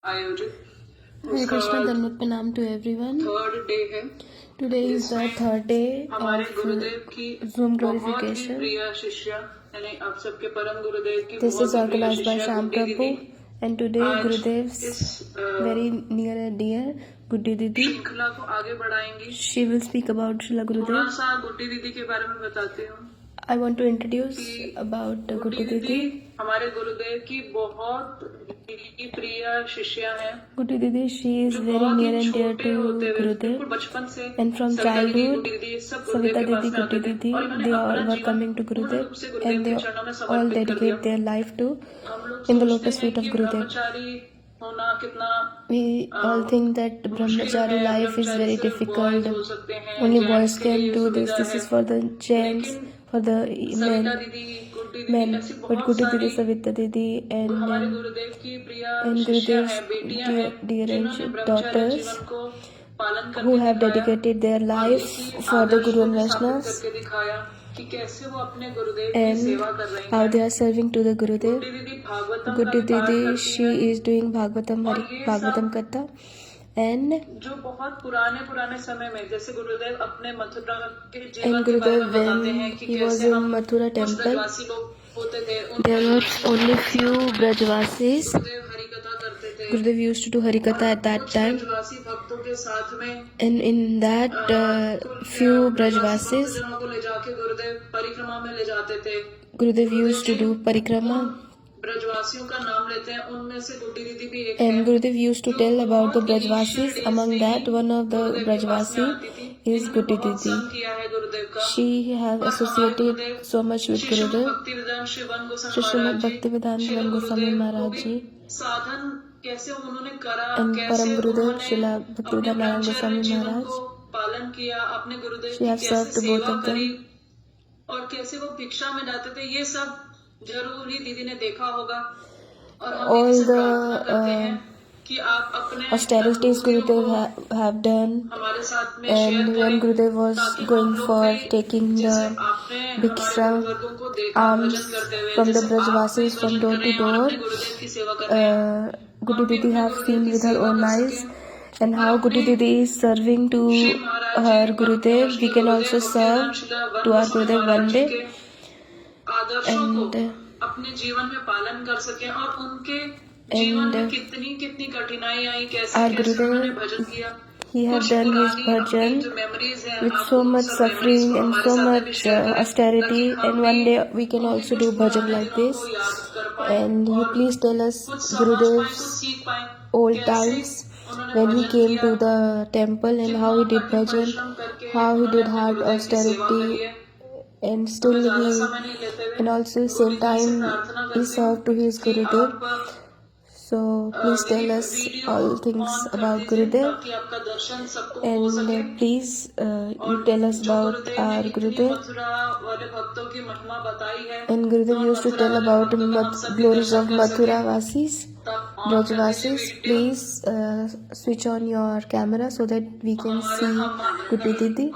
आयोजित Hare Krishna, Dhanvat Pranam to everyone. Third day है। Today is the third day हमारे of गुरुदेव की Zoom बहुत ही glorification. प्रिय शिष्य यानी आप सबके परम गुरुदेव की This बहुत is ही प्रिय organized by शिष्य Sham गुड्डी Prabhu, दीदी and today आज Gurudev's इस very near and dear Guddi Didi. श्रृंखला को आगे बढ़ाएंगी। She will speak about Srila थोड़ा Gurudev. सा गुड्डी दीदी के बारे में बताती हूँ। I want to introduce about Guddi Guddi दीदी Didi. हमारे गुरुदेव की बहुत ही प्रिय शिष्या है। Guddi Didi, she is very near and dear to Gurudev. बचपन से And from childhood, Savita Didi, Guddi Didi, they all were coming to Gurudev and they all dedicate their life to in the lotus feet of Gurudev. होना कितना We all think that brahmachari life is very difficult. Only boys can do this. This is for the gents, for the men. But Guddi Didi, Savita Didi, and Gurudev's dear and daughters who have dedicated their life for the Guru and Vaishnavas and how they are serving to the Gurudev. Guddi Didi, she is doing Bhagavatam Katha. And पुराने समय में जैसे गुरुदेव अपने मथुरा के जीवन and के बारे में Gurudev, बताते when हैं कि he was कैसे in हम Mathura temple, ब्रजवासी लोग होते थे। there were only few Brajvasis. गुरुदेव हरि कथा करते थे। Gurudev used to do Harikatha at that time. ब्रजवासी भक्तों के साथ में And in that few Brajvasis, जनों को ले जाके गुरुदेव परिक्रमा में ले जाते थे। Gurudev used to do Parikrama. ब्रजवासियों का नाम लेते हैं, उनमें से गुड्डी दीदी भी एक And है। Gurudev used to tell about the Brajvasis. Among that, one of the Brajvasi is Guddi Didi. किया है गुरुदेव का। She has associated so much with Gurudev. Bhaktivedanta Sivan Shri Srimad Bhaktivedanta Shivan Goswami Maharaj Ji साधन कैसे उन्होंने करा, and कैसे Param Gurudev उन्होंने Srila अपने Bhaktivedanta Narayan ब्रह्मचर्य Goswami जीवन Maharaj. को पालन किया, अपने गुरुदेव She की has कैसे served to both सेवा of करी them. और कैसे वो भिक्षा में जाते थे, ये सब जरूर ही दीदी ने देखा होगा। और हम All दीदी से the प्रार्थना करते हैं कि आप अपने austerities Gurudev have done. हमारे साथ में And when Gurudev was going for taking the Bhiksha alms from the Brajvasis from door to door, Guddi Didi have seen with her own eyes and how Guddi Didi is serving to her Gurudev. We can also serve to our Gurudev one day. And अपने जीवन में पालन कर सके और उनके जीवन में कितनी कितनी कठिनाई आई, कैसे कैसे उन्होंने भजन किया। he had done his bhajan with so much suffering and so much austerity, and one day we can also do bhajan like this. And you please tell us Gurudev's old times when he came to the temple and how he did bhajan, how he did hard austerity, and still he, and also same time he served to his Gurudev. So please tell us all things about Gurudev, and please you tell us about our Gurudev. And Gurudev used to tell about glories of Mathura Vasis, Brajvasis. Please switch on your camera so that we can see Guddi Didi.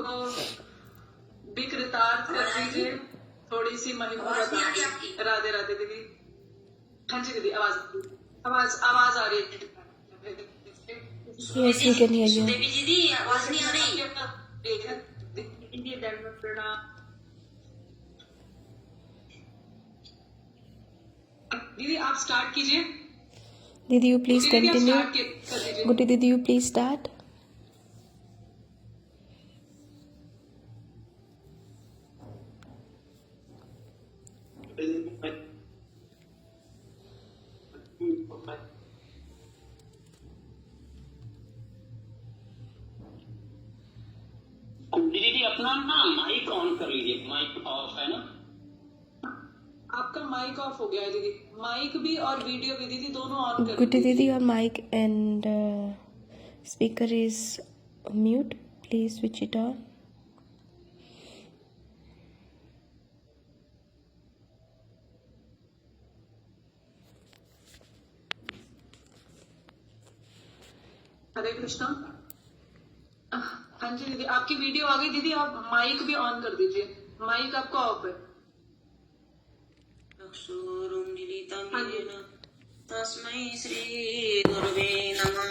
थोड़ी सी महिमा बताइए। राधे राधे दीदी। हाँ जी दीदी, आवाज आ रही है। Yes, we can hear you. देवी दीदी आवाज नहीं आ रही। दीदी आप स्टार्ट कीजिए। Didi, you please continue. Guddi Didi, you please start. दीदी अपना ना माइक ऑन कर लीजिए, माइक ऑफ है ना। आपका माइक ऑफ हो गया है दीदी, माइक भी और वीडियो भी दीदी दोनों ऑन कर Guddi Didi, your mic and speaker is mute. Please switch it on. हरे कृष्णा। हाँ जी दीदी, आपकी वीडियो आ गई दीदी, आप माइक भी ऑन कर दीजिए, माइक आपका ऑफ है। तस्मै श्री गुरुवे नमः।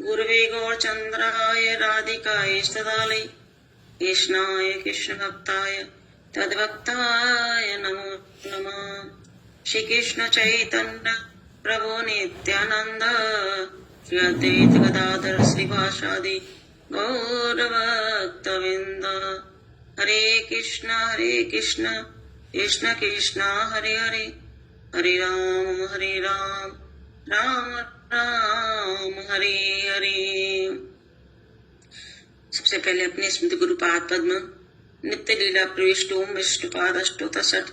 गुरुवे गौरचंद्राय राधिकाय सदालय कृष्णाय कृष्णभक्ताय तद्भक्ताय नमो नमः। श्री कृष्ण चैतन्य प्रभु नित्यानंद श्री अद्वैत गदाधर श्रीवासादि गौरभक्तवृंद। हरे कृष्ण कृष्ण कृष्ण हरे हरे, हरे राम राम राम हरे हरे। सबसे पहले अपने स्मृति गुरुपाद पद्म नित्य लीला प्रविष्ट ओम विष्णुपाद अष्टोत्तर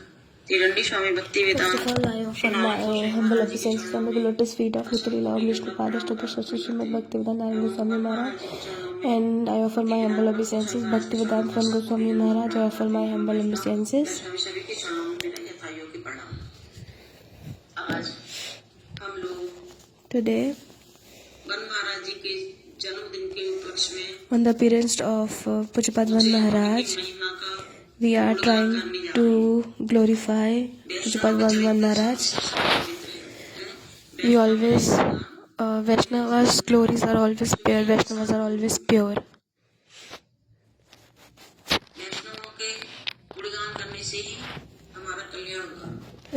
तिरंडी स्वामी भक्ति First Vedanta of all, I offer my humble obeisances on the lotus feet of Nityalila of Vishnupada Stattasasya Srimad Bhaktivedanta Narayan Goswami Maharaj. And I offer my humble obeisances Bhaktivedanta Van Goswami Maharaj. I offer my humble obeisances. सभी के चरणों में मेरा यथायोग्य प्रणाम। आज हम लोग Today, वन महाराज जी के जन्मदिन के उपलक्ष्य में on the appearance of Pujapad Van Maharaj, महिमा का we are trying to glorify Pujapad Van Maharaj. We always, Vaishnavas' glories are always pure, Vaishnavas are always pure. वैष्णवों के गुणगान करने से ही हमारा कल्याण होगा।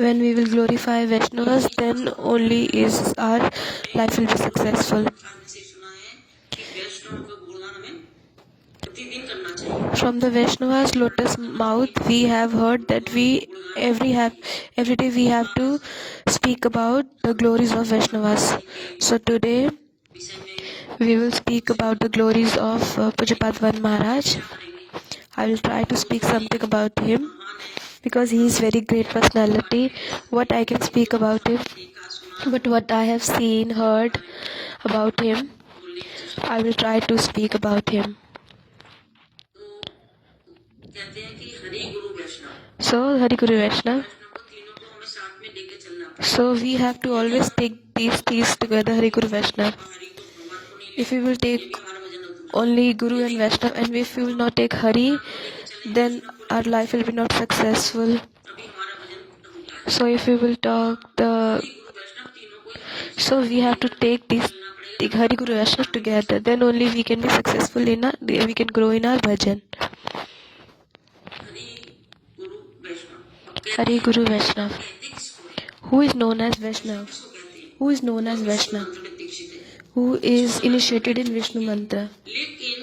When we will glorify Vaishnavas, then only is our life will be successful. आपने से सुना है कि वैष्णवों का गुणगान हमें प्रतिदिन करना चाहिए। From the Vaishnavas' lotus mouth, we have heard that every day we have to speak about the glories of Vaishnavas. So today विषय में we will speak about the glories of Pujapad Van Maharaj. I will try to speak something about him because he is very great personality. What I can speak about him, but what I have seen, heard about him, I will try to speak about him. कहते हैं कि हरि गुरु वैष्णव So, Hari Guru Vaishnav. वैष्णव को तीनों को हमें साथ में लेके चलना पड़ेगा। So, we have to always take these together, Hari Guru Vaishnav. Hari को भगवान को नहीं If we will take हमारा भजन अधूरा। only Guru and Vaishnav, and if we will not take Hari, then our life will be not successful. अभी हमारा भजन अधूरा है। So, if we will talk the गुरु वैष्णव तीनों को So we have to take Hari Guru Vaishnav together. Then only we can be successful we can grow in our bhajan. Hari Guru Vaishnav Hari Guru Vaishnav. कहते किसको है? Who is known as Vaishnav? किसको कहते हैं? Who is known as Vaishnav? थोड़े दीक्षित है। Who is initiated in Vishnu mantra. लेकिन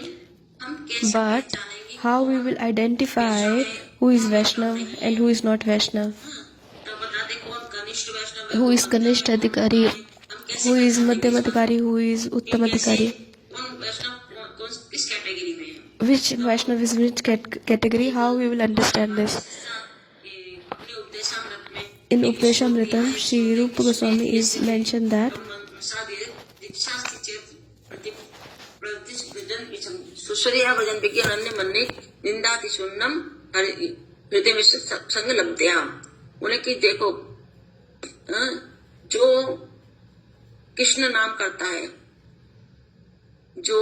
हम कैसे But पहचानेंगे how we will identify who is Vaishnav and who is not Vaishnav? तो बता दे कौन कनिष्ठ वैष्णव है, Who is Kanishth Adhikari? हम कैसे Who is Madhyam Adhikari? Who is Uttam Adhikari? कौन वैष्णव कौन किस कैटेगरी में है? Which Vaishnav is which category? How we will understand this? ये अपने उपदेशामृत में In Updeshamritam, Sri Rupa Goswami is mentioned that सुश्रिया भजन विज्ञान अन्य मन्ने निंदाति सुन्नम हृदय में संग लब्ध्याम। उन्हें कि देखो जो कृष्ण नाम करता है, जो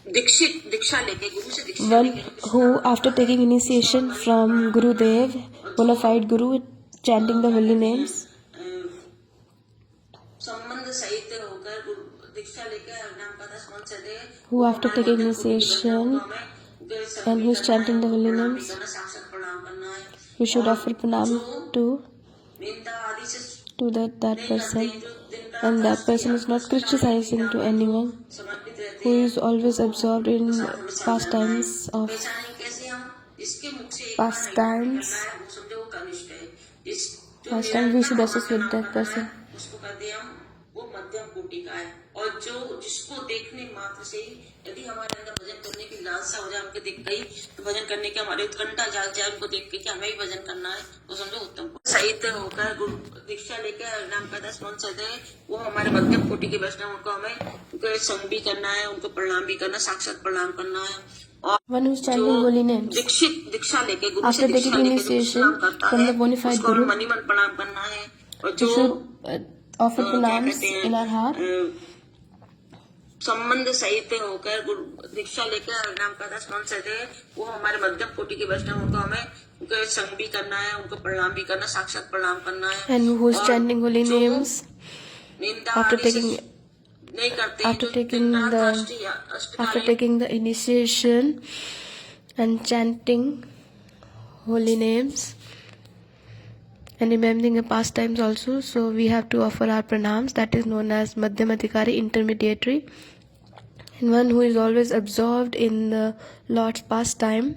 दीक्षा लेके गुरु से दीक्षा one who, after taking initiation from Gurudev, bona fide Guru, chanting the holy names, संबंध सहित होकर दीक्षा लेकर नाम का दस मन से दे, who after taking initiation and who is chanting the holy names, साक्षात प्रणाम करना है। we should offer pranam to निंदा आदि से that person, and that person is not criticizing to anyone, समर्पित रहते who is always absorbed in pastimes of पहचानें कैसे हम? इसके मुख से एक pastimes. है, वो समझो वो कनिष्ठ है। इस जो Pastime we should associate with that person. उसको कहते हैं हम वो मध्यम कोटि का है। और जो जिसको देखने मात्र से ही यदि हमारे अंदर भजन करने की लालसा हो जाए, हमको देख गई तो भजन करने की हमारी उत्कंठा जाग जाए, उनको देख के कि हमें भी भजन करना है, तो समझो उत्तम सहित होकर गुरु दीक्षा लेकर नाम का दस मन से दे, वो हमारे मध्यम कोटि के वैष्णव, उनको हमें उनको संग भी करना है, उनको प्रणाम भी करना, साक्षात प्रणाम करना है। और One who is chanting holy names दीक्षा लेके गुरु after से taking दीक्षा लेके initiation प्रणाम करता from है, the bona fide उसको Guru, मनी मन प्रणाम करना है। और we जो should offer pranams in our heart. संबंध सहित होकर गुरु दीक्षा लेकर नाम का दस मन से दे, वो हमारे मध्यम कोटि के वैष्णव, उनको हमें उनको संग भी करना है, उनको प्रणाम भी करना, साक्षात प्रणाम करना है। And who is chanting holy names निंदा after आदि से taking नहीं करते after जो taking दिन रात the अष्टकालीन after taking the initiation and chanting holy names and remembering the pastimes also, so we have to offer our pranams. That is known as Madhyamadhikari, intermediary, and one who is always absorbed in the Lord's pastime.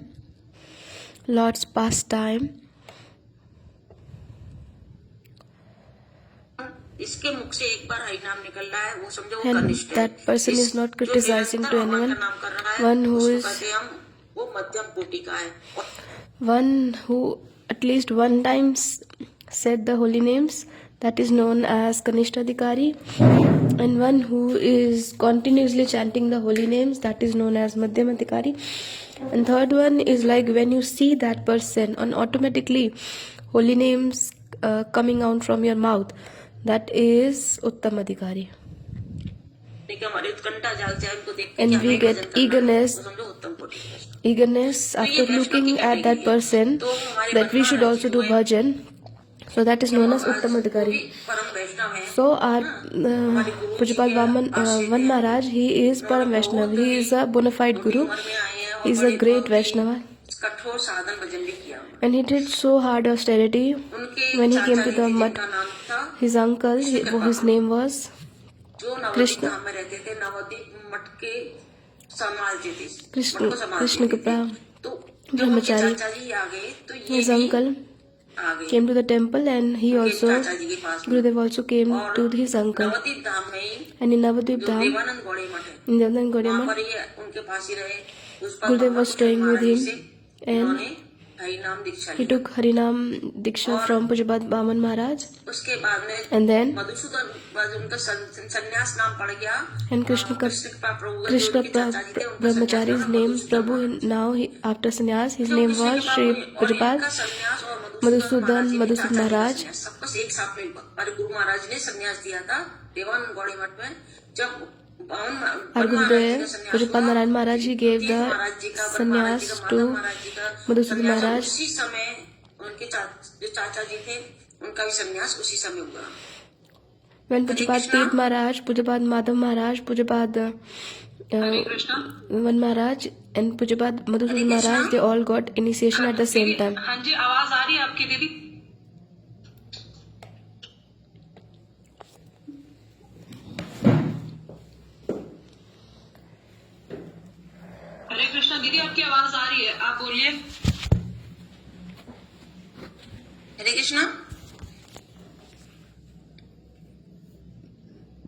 इसके मुख से एक बार हरि नाम निकल रहा है, वो समझो वो And कनिष्ठ है। that person is not जो criticizing निरंतर to भगवान anyone. का नाम कर रहा है, One who उसको is कहते हैं हम, वो मध्यम कोटि का है। one who at least one time said the holy names, that is known as Kanishtadhikari, and one who is continuously chanting the holy names, that is known as Madhyamadhikari. And third one is like when you see that person and automatically holy names coming out from your mouth, that is Uttamadhikari. हमारी उत्कंठा जाग जाए उनको देख के And कि we हमें get भजन करना है, eagerness वो समझो उत्तम कोटि का है। eagerness after looking at that person that we should also do bhajan, so that is known as Uttamadhikari. परम वैष्णव है। So our Pujapal Vaman Maharaj, he is Param Vaishnav, he is a bona fide guru, he is a great Vaishnava, कठोर साधन भजन भी किया। and he did so hard austerity उनके when he came चाचा to ji the थे, mud. जिनका नाम था, His uncle, his name was जो नवद्वीप कृष्ण। धाम में रहते थे, नवद्वीप मठ के संभालते थे, Krishna, मठ को संभालते Krishna थे। Kripa तो जब उनके Brahmachari. चाचा जी आ गए तो ये His भी uncle आ गए। came to the temple, and he उनके also, चाचा जी के पास में। Gurudev also came और to his uncle. नवद्वीप धाम में And in Navadvip जो Dham, देवानंद गौड़ी मठ है, in Devdan वहाँ Gaudiya पर ये उनके पास ही रहे। उस पर Gurudev Baba was staying with Maharaj ji him, से and उन्होंने हरि नाम दीक्षा he Lee. took Harinam Diksha from Pujapad Vaman Maharaj, उसके बाद में and then मधुसूदन उनका संन्यास नाम पड़ गया। and Krishna कृपा प्रभु जो Krishna उनके चाचा जी थे, उनका Brahmachari's संन्यास name Madhusudan Prabhu, now after sannyas his जो name कृष्ण was कृपा Shri प्रभु और Pujapad इनका संन्यास और Madhusudan महाराज जी के Madhusud चाचा जी का Maharaj. संन्यास, सब कुछ एक साथ में पर गुरु महाराज ने संन्यास दिया था देवानंद गौड़ी मठ में। जब Our Gurudev Pujapad Narayan Maharaj, he gave the sannyas to Madhusud Maharaj. उसी समय उनके जो चाचा जी थे उनका भी संन्यास उसी समय हुआ। When Pujapad Tirth Maharaj, Pujapad Madhav Maharaj, Pujapad Hare Krishna. Vaman Maharaj and Pujapad Madhusud Maharaj, they all got initiation at the same time. हाँ जी, आवाज आ रही है आपकी दीदी? हरे कृष्णा दीदी, आपकी आवाज आ रही है, आप बोलिए। हरे कृष्णा।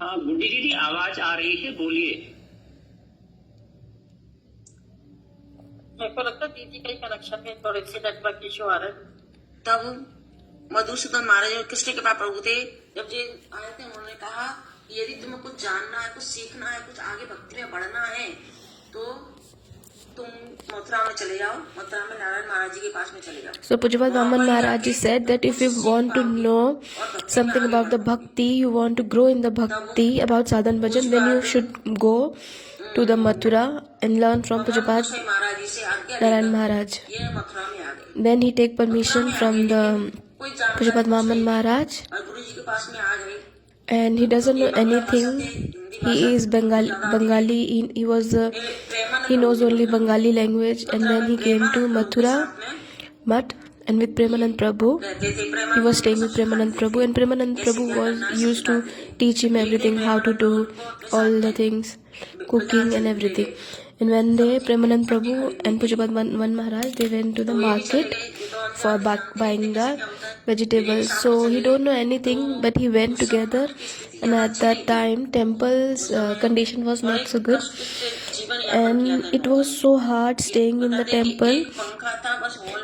हाँ गुड्डी दीदी आवाज आ रही है, बोलिए। मेरे को लगता है दीदी के कनेक्शन में थोड़े से नेटवर्क इशू आ रहे हैं। तब मधुसूदन महाराज और कृष्ण कृपा प्रभु थे, जब ये आए थे उन्होंने कहा यदि तुम्हें कुछ जानना है, कुछ सीखना है, कुछ आगे भक्ति में बढ़ना है तो तुम मथुरा में चले जाओ, मथुरा में नारायण महाराज जी के पास में चले जाओ। So Pujapad Vaman Maharaj said that if you want to know something about the bhakti, you want to grow in the bhakti about sadhan bhajan, then you should go to the Mathura and learn from Pujapad महाराज जी से आज्ञा Narayan Maharaj. ये मथुरा में आ गए। Then he take permission from the कोई जानकारी Pujapad Vaman Maharaj, और गुरु जी के पास में आ गए। and he doesn't know anything. He is Bengali. He was he knows only Bengali language, and then he came to Mathura Math, and with Premanand Prabhu, he was staying with Premanand Prabhu, and Premanand Prabhu was used to teach him everything, how to do all the things, cooking and everything. And one day Premanand Prabhu and Pujapad Vaman Maharaj, they went to the market for buying the vegetables. So he don't know anything, but he went together, and at that time temple's condition was not so good, and it was so hard staying in the temple.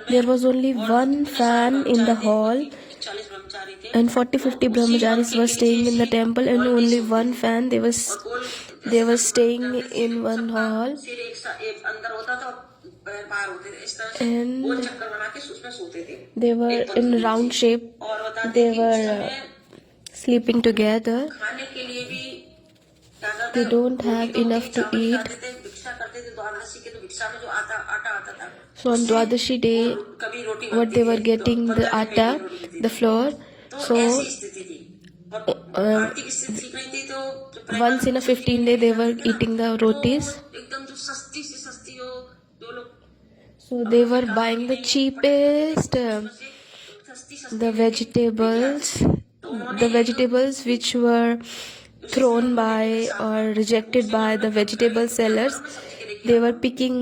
There was only one fan in the hall, and 40-50 brahmacharis were staying in the temple, and only one fan. They were staying in one hall, and they were in round shape. They were sleeping together. They don't have enough to eat. So on Dwadashi day, what they were getting, the atta, the flour. So आर्थिक स्थिति ठीक नहीं थी तो जो once in a 15 day they were eating the rotis. एकदम जो सस्ती से सस्ती हो जो लोग So they were buying the cheapest सस्ती the vegetables which were thrown by or rejected by the vegetable sellers. They were picking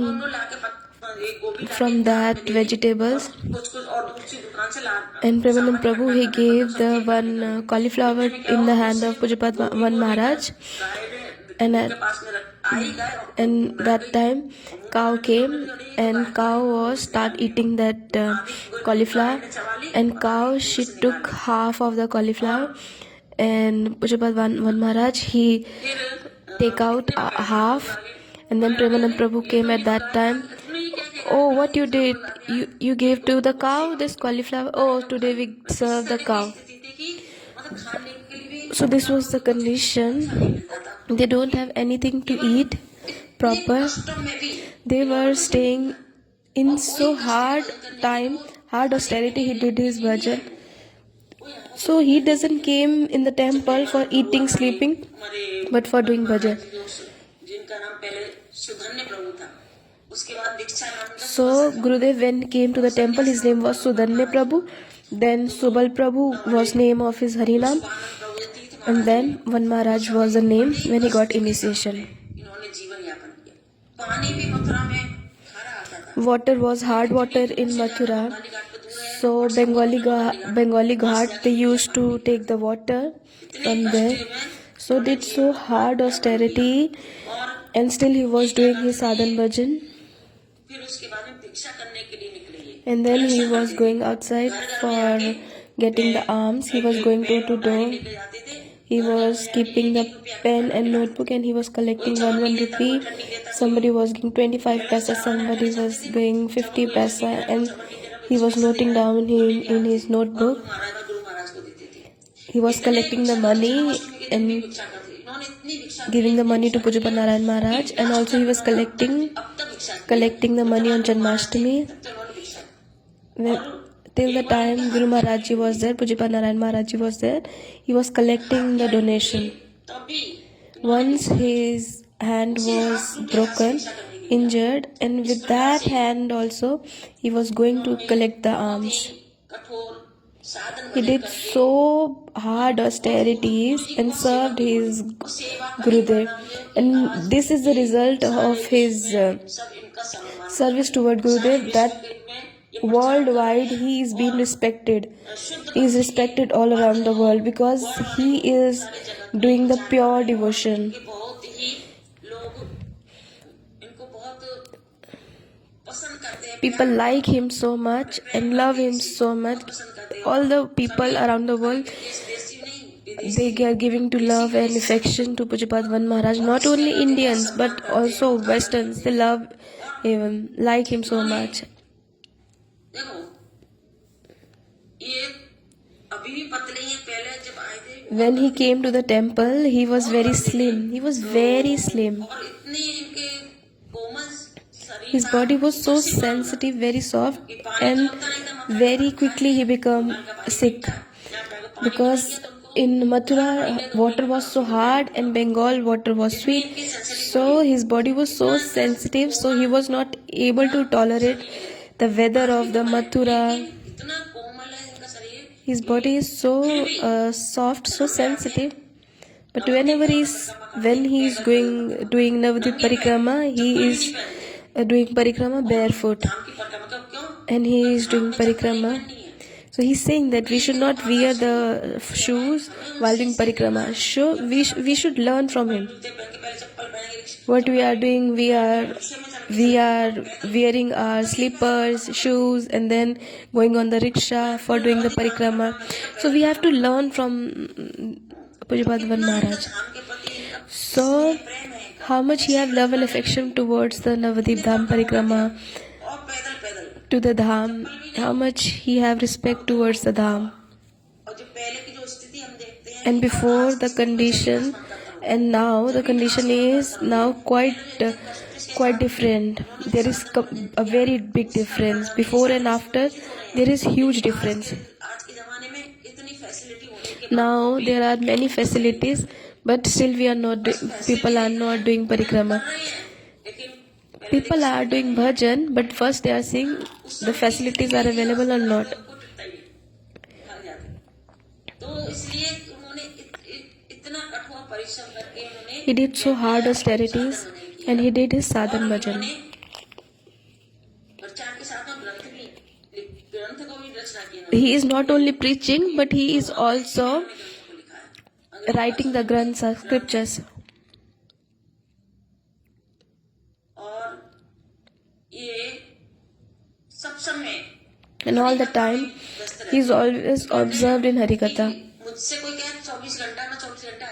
from that vegetables. कुछ और दूसरी दुकान से ला And Premanand Prabhu, he gave the one cauliflower in the hand of Pujapad Van Maharaj. And पास में आई गाय और and that time cow came and cow was start eating that cauliflower, and cow she took half of the cauliflower, and Pujapad Van Maharaj he take out half, and then Premanand Prabhu came at that time. Oh, what you did? You gave to the cow this cauliflower? Oh, today we serve the cow. मतलब खाने के लिए भी So this was the condition. They don't have anything to eat proper. कष्टों में भी They were staying in so hard time, hard austerity. He did his bhajan. So he doesn't came in the temple for eating, sleeping, हमारे but for doing bhajan. जिनका नाम पहले सुधन्य प्रभु था उसके बाद दीक्षा नाम का So Gurudev when he came to the temple, his name was Sudhanya Prabhu. Then Subal Prabhu was name of his Harinam. प्रभु जो तीर्थ And then Van Maharaj was the name when he got initiation. इन्होंने जीवन यापन किया पानी भी मथुरा में खारा आता था Water was hard water in Mathura. So Bengali Ghat they used to take the water from there. So did so hard austerity, and still he was doing his sadhan bhajan. फिर उसके बाद में भिक्षा करने के लिए निकले ये And then he was going outside for getting the alms. He was going door to door. ले जाते थे He was keeping the pen and notebook, and he was collecting 1 rupee. Somebody was giving 25 paisa, somebody was giving 50 paisa, and he was noting down in his notebook. Guru Maharaj को देते थे He was collecting the money and भिक्षा करते थे इन्होंने इतनी भिक्षा giving the money to Pujapad Narayan Maharaj, and also he was collecting अब तक भिक्षा the money on Janmashtami. तो इन्होंने भिक्षा When- Till the time Guru Maharaj Ji was there, Pujapad Narayan Maharaj Ji was there, he was collecting the donation. तभी Once his hand was broken, injured, and with that hand also he was going to collect the alms. कठोर साधन He did so hard austerities and served his Gurudev, and this is the result of his सब इनका सम्मान service toward Gurudev, that worldwide he is being respected. He is respected all around the world because he is doing the pure devotion. के बहुत ही लोग इनको बहुत पसंद करते हैं People like him so much and love him so much. All the people around the world, देशी नहीं they are giving to love and affection to Pujapad Van Maharaj. Not only Indians but also Westerns. They love him, like him so much. देखो ये अभी भी पतले ही हैं पहले जब आए थे When he came to the temple, he was very slim. He was very slim. और इतने इनके कोमल शरीर His body was so sensitive, very soft, and very quickly he became sick. Because in Mathura, water was so hard and Bengal water was sweet. So his body was so sensitive, so he was not able to tolerate the weather of the Mathura. इतना कोमल है इनका शरीर His body is so soft, so sensitive. But when he is doing Navadvip Parikrama, he is doing Parikrama barefoot, की परिक्रमा मतलब क्यों and he is doing Parikrama. So he's saying that we should not wear the shoes while doing Parikrama. So we should learn from him. जूते पहन के पहले चप्पल पहनेंगे What we are doing, we are wearing our slippers, shoes, and then going on the rickshaw for doing the parikrama. So we have to learn from Pujapad Van Maharaj. धाम के प्रति इनका So प्रेम है how much he have love and affection towards the Navadip Dham parikrama, और पैदल पैदल to the Dham, how much he have respect towards the Dham. और जो पहले की जो स्थिति हम देखते हैं And before the condition and now the condition is now quite different. There is a very big difference. Before and after there is huge difference. आज के जमाने में इतनी फैसिलिटी होने के Now there are many facilities, but still we are not. People are not doing parikrama. कर रहे हैं, लेकिन पहले People are doing bhajan, but first they are seeing the facilities are available or not. उनको टिकता ही नहीं, भाग जाते। तो इसलिए उन्होंने इतना कठोर परिश्रम करके उन्होंने He did so hard austerities, and he did his sadhan bhajan. प्रचार के साथ में ग्रंथ को भी रचना की उन्होंने। He is not only preaching, but he is also को लिखा है writing the granths or scriptures. और ये सब समय And all the time, he is always observed in Harikatha. मुझसे कोई कहे 24 घंटा ना 24 घंटा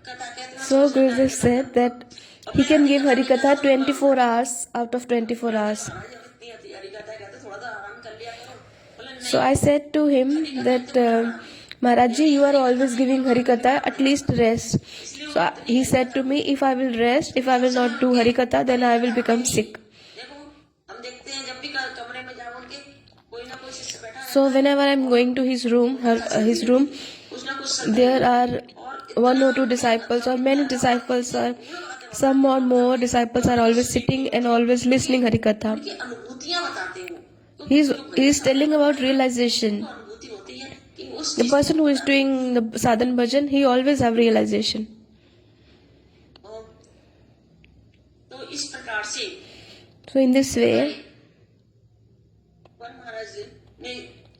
कथा कहते हैं। So Gurudev said that he can give Harikatha 24 hours out of 24 hours. इतनी हरिकथा कहते थोड़ा सा आराम कर लिया करो। बोले नहीं, So I said to him that Maharaji, you are always giving Harikatha, at least rest. So he said to me, if I will rest, if I will not do Harikatha, then I will become sick. देखो हम देखते हैं जब भी कमरे में जाओ उनके कोई ना कोई शिष्य बैठा है, So whenever I am going to his room, कुछ ना कुछ there are one or two disciples or many disciples or some or more disciples are always sitting and always listening Harikatha. की अनुभूतियां बताते हैं वो। तो He is telling about realization. अनुभूति होती है कि उस The person who is doing the sadhan bhajan, he always have realization. तो इस प्रकार से So in this way, वन महाराज ने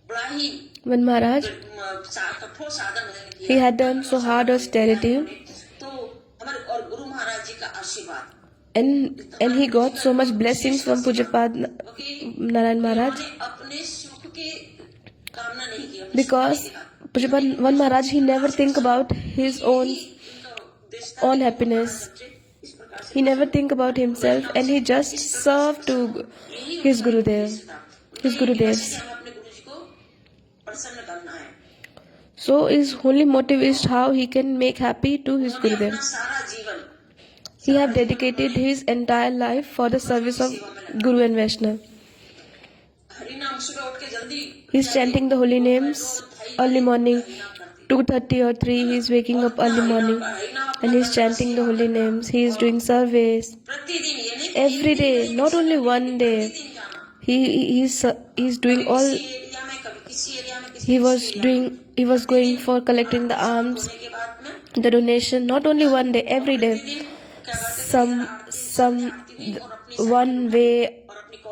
बड़ा ही when Maharaj, कठोर साधन भजन किया। he had done so hard austerity तो हमारे और गुरु महाराज जी का आशीर्वाद, and he got so much blessings from Pujapad क्योंकि Narayan Maharaj, उन्होंने अपने सुख के कामना नहीं की, अपने because Pujapad Van Maharaj, he never think about his own happiness. इस प्रकार से He never think about himself, and he just served to his Gurudev, his Gurudevs. हमें अपने गुरु जी को प्रसन्न करना है। So his only motive is how he can make happy to his Gurudev. अपना सारा जीवन He have dedicated his entire life for the service of Guru and Vaishnava. Hari नाम सुबह उठ के जल्दी He is chanting the holy names early morning, 2:30 or 3. He is waking up early morning and he is chanting the holy names. He is doing service प्रतिदिन ये नहीं every day, not only one day. He is doing all. Area में कभी किसी area में किसी He was going for collecting the alms, के बाद में the donation, not only one day, every day. Some one way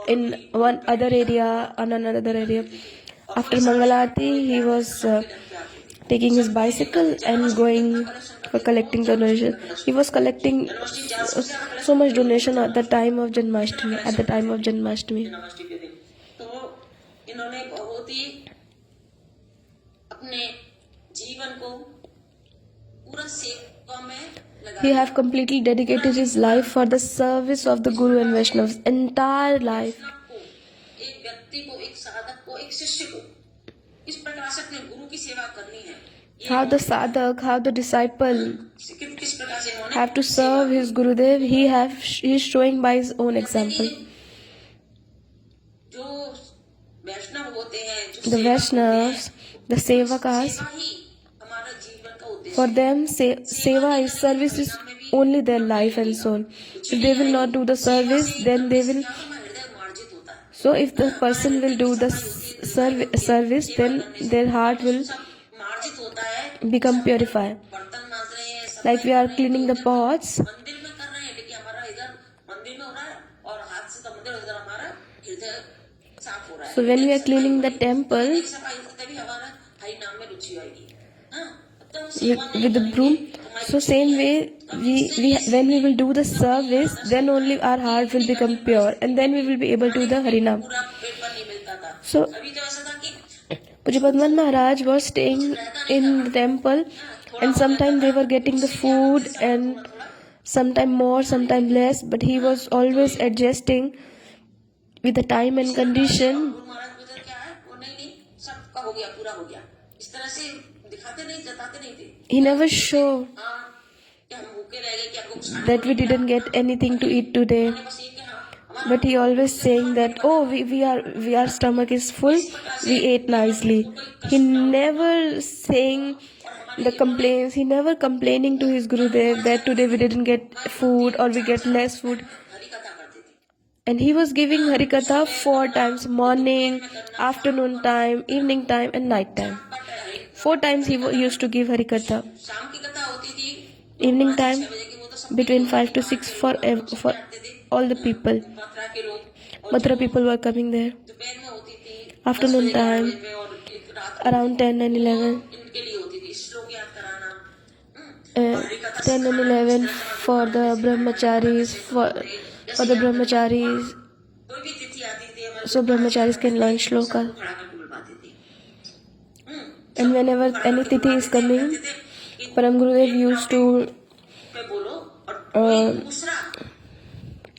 in one other area, on another area. After Mangalarti, he was taking his bicycle and going for collecting the donation. He was collecting so much donation at the time of Janmashtami. University के दिन तो इन्होंने बहुत ही अपने जीवन को पूरा सेवा में लगा He have completely dedicated his life for the service of the Guru and Vaishnavas, entire life. को, एक व्यक्ति को, एक साधक को, एक शिष्य को इस प्रकार से अपने गुरु की सेवा करनी है। ये How the sadhak, how the disciple किस प्रकार से इन्होंने have to serve his Gurudev, he is showing by his own example. जो वैष्णव होते हैं, जो The Vaishnavas, the Sevakas, सेवा ही हमारा जीवन का उद्देश्य for them, seva is service is only their life and soul. If they will not do the service, then they will. हमारा हृदय मार्जित होता है। So if the person will do the service, then their heart will मार्जित होता है, become purified. बर्तन मांज रहे हैं, सब Like we are cleaning the pots, मंदिर में कर रहे हैं, लेकिन हमारा इधर मंदिर में हो रहा है और हाथ से तो मंदिर इधर हमारा हृदय साफ हो रहा है। so when we are cleaning the temple एक सफाई होती तभी हमारा हरि नाम में रुचि आएगी। हाँ, तो हम सेवा नहीं with the broom, so same way we when we will do the service, then only our heart will become pure, and then we will be able to do the Harinam. पूरा पेट पर नहीं मिलता था। So अभी तो ऐसा था कि Pujapadman Maharaj was staying in the temple, and sometimes they were getting the food and sometime more, sometime less, but he was always adjusting with the time and condition. Guru Maharaj गुजर क्या है वो नहीं सबका हो गया, पूरा हो गया, इस तरह से दिखाते नहीं, जताते नहीं थे। He never show हाँ, कि हम भूखे रह गए, कि हमको कुछ खाने that we didn't get anything to eat today. बस ये कि हाँ But he always saying that, oh, our stomach is full, we ate nicely. He never saying the complaints. He never complaining to his Gurudev that today we didn't get food or we get less food. Hari कथा करते थे। And he was giving Harikatha 4 times, morning, afternoon time, evening time and night time. 4 times he used to give Harikatha. शाम की कथा होती थी Evening time 6 बजे की, वो तो सब between 5 to 6 for all the people. Mathura के लोग। Mathura people were coming there. दोपहर में होती थी Afternoon 10 बजे, 11 time, बजे में, और एक रात around 10 and 11. इनके लिए होती थी श्लोक याद कराना। 10 and 11 for the brahmacharis, for the brahmacharis, कोई भी तिथि आती थी हमारे so brahmacharis can learn shloka. खड़ा करके बुलवाती थी। And whenever any tithi is coming, Param Gurudev used to पे बोलो और कोई दूसरा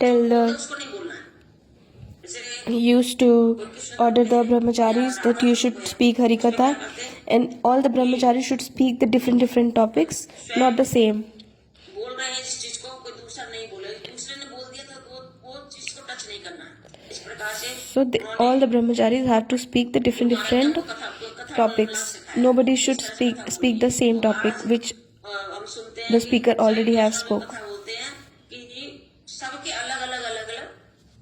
tell the उसको नहीं बोलना है। जैसे he used to order the brahmacharis that you should speak Harikatha, and all the brahmacharis should speak the different topics, not the same. बोल रहे हैं जिस चीज को कोई दूसरा नहीं बोले, दूसरे ने बोल दिया तो वो चीज को टच नहीं करना है। इस प्रकार से So all the brahmacharis have to speak the different topics. Nobody should speak the same topic which हम सुनते हैं the speaker already have spoke. कथा बोलते हैं कि सबके अलग अलग अलग अलग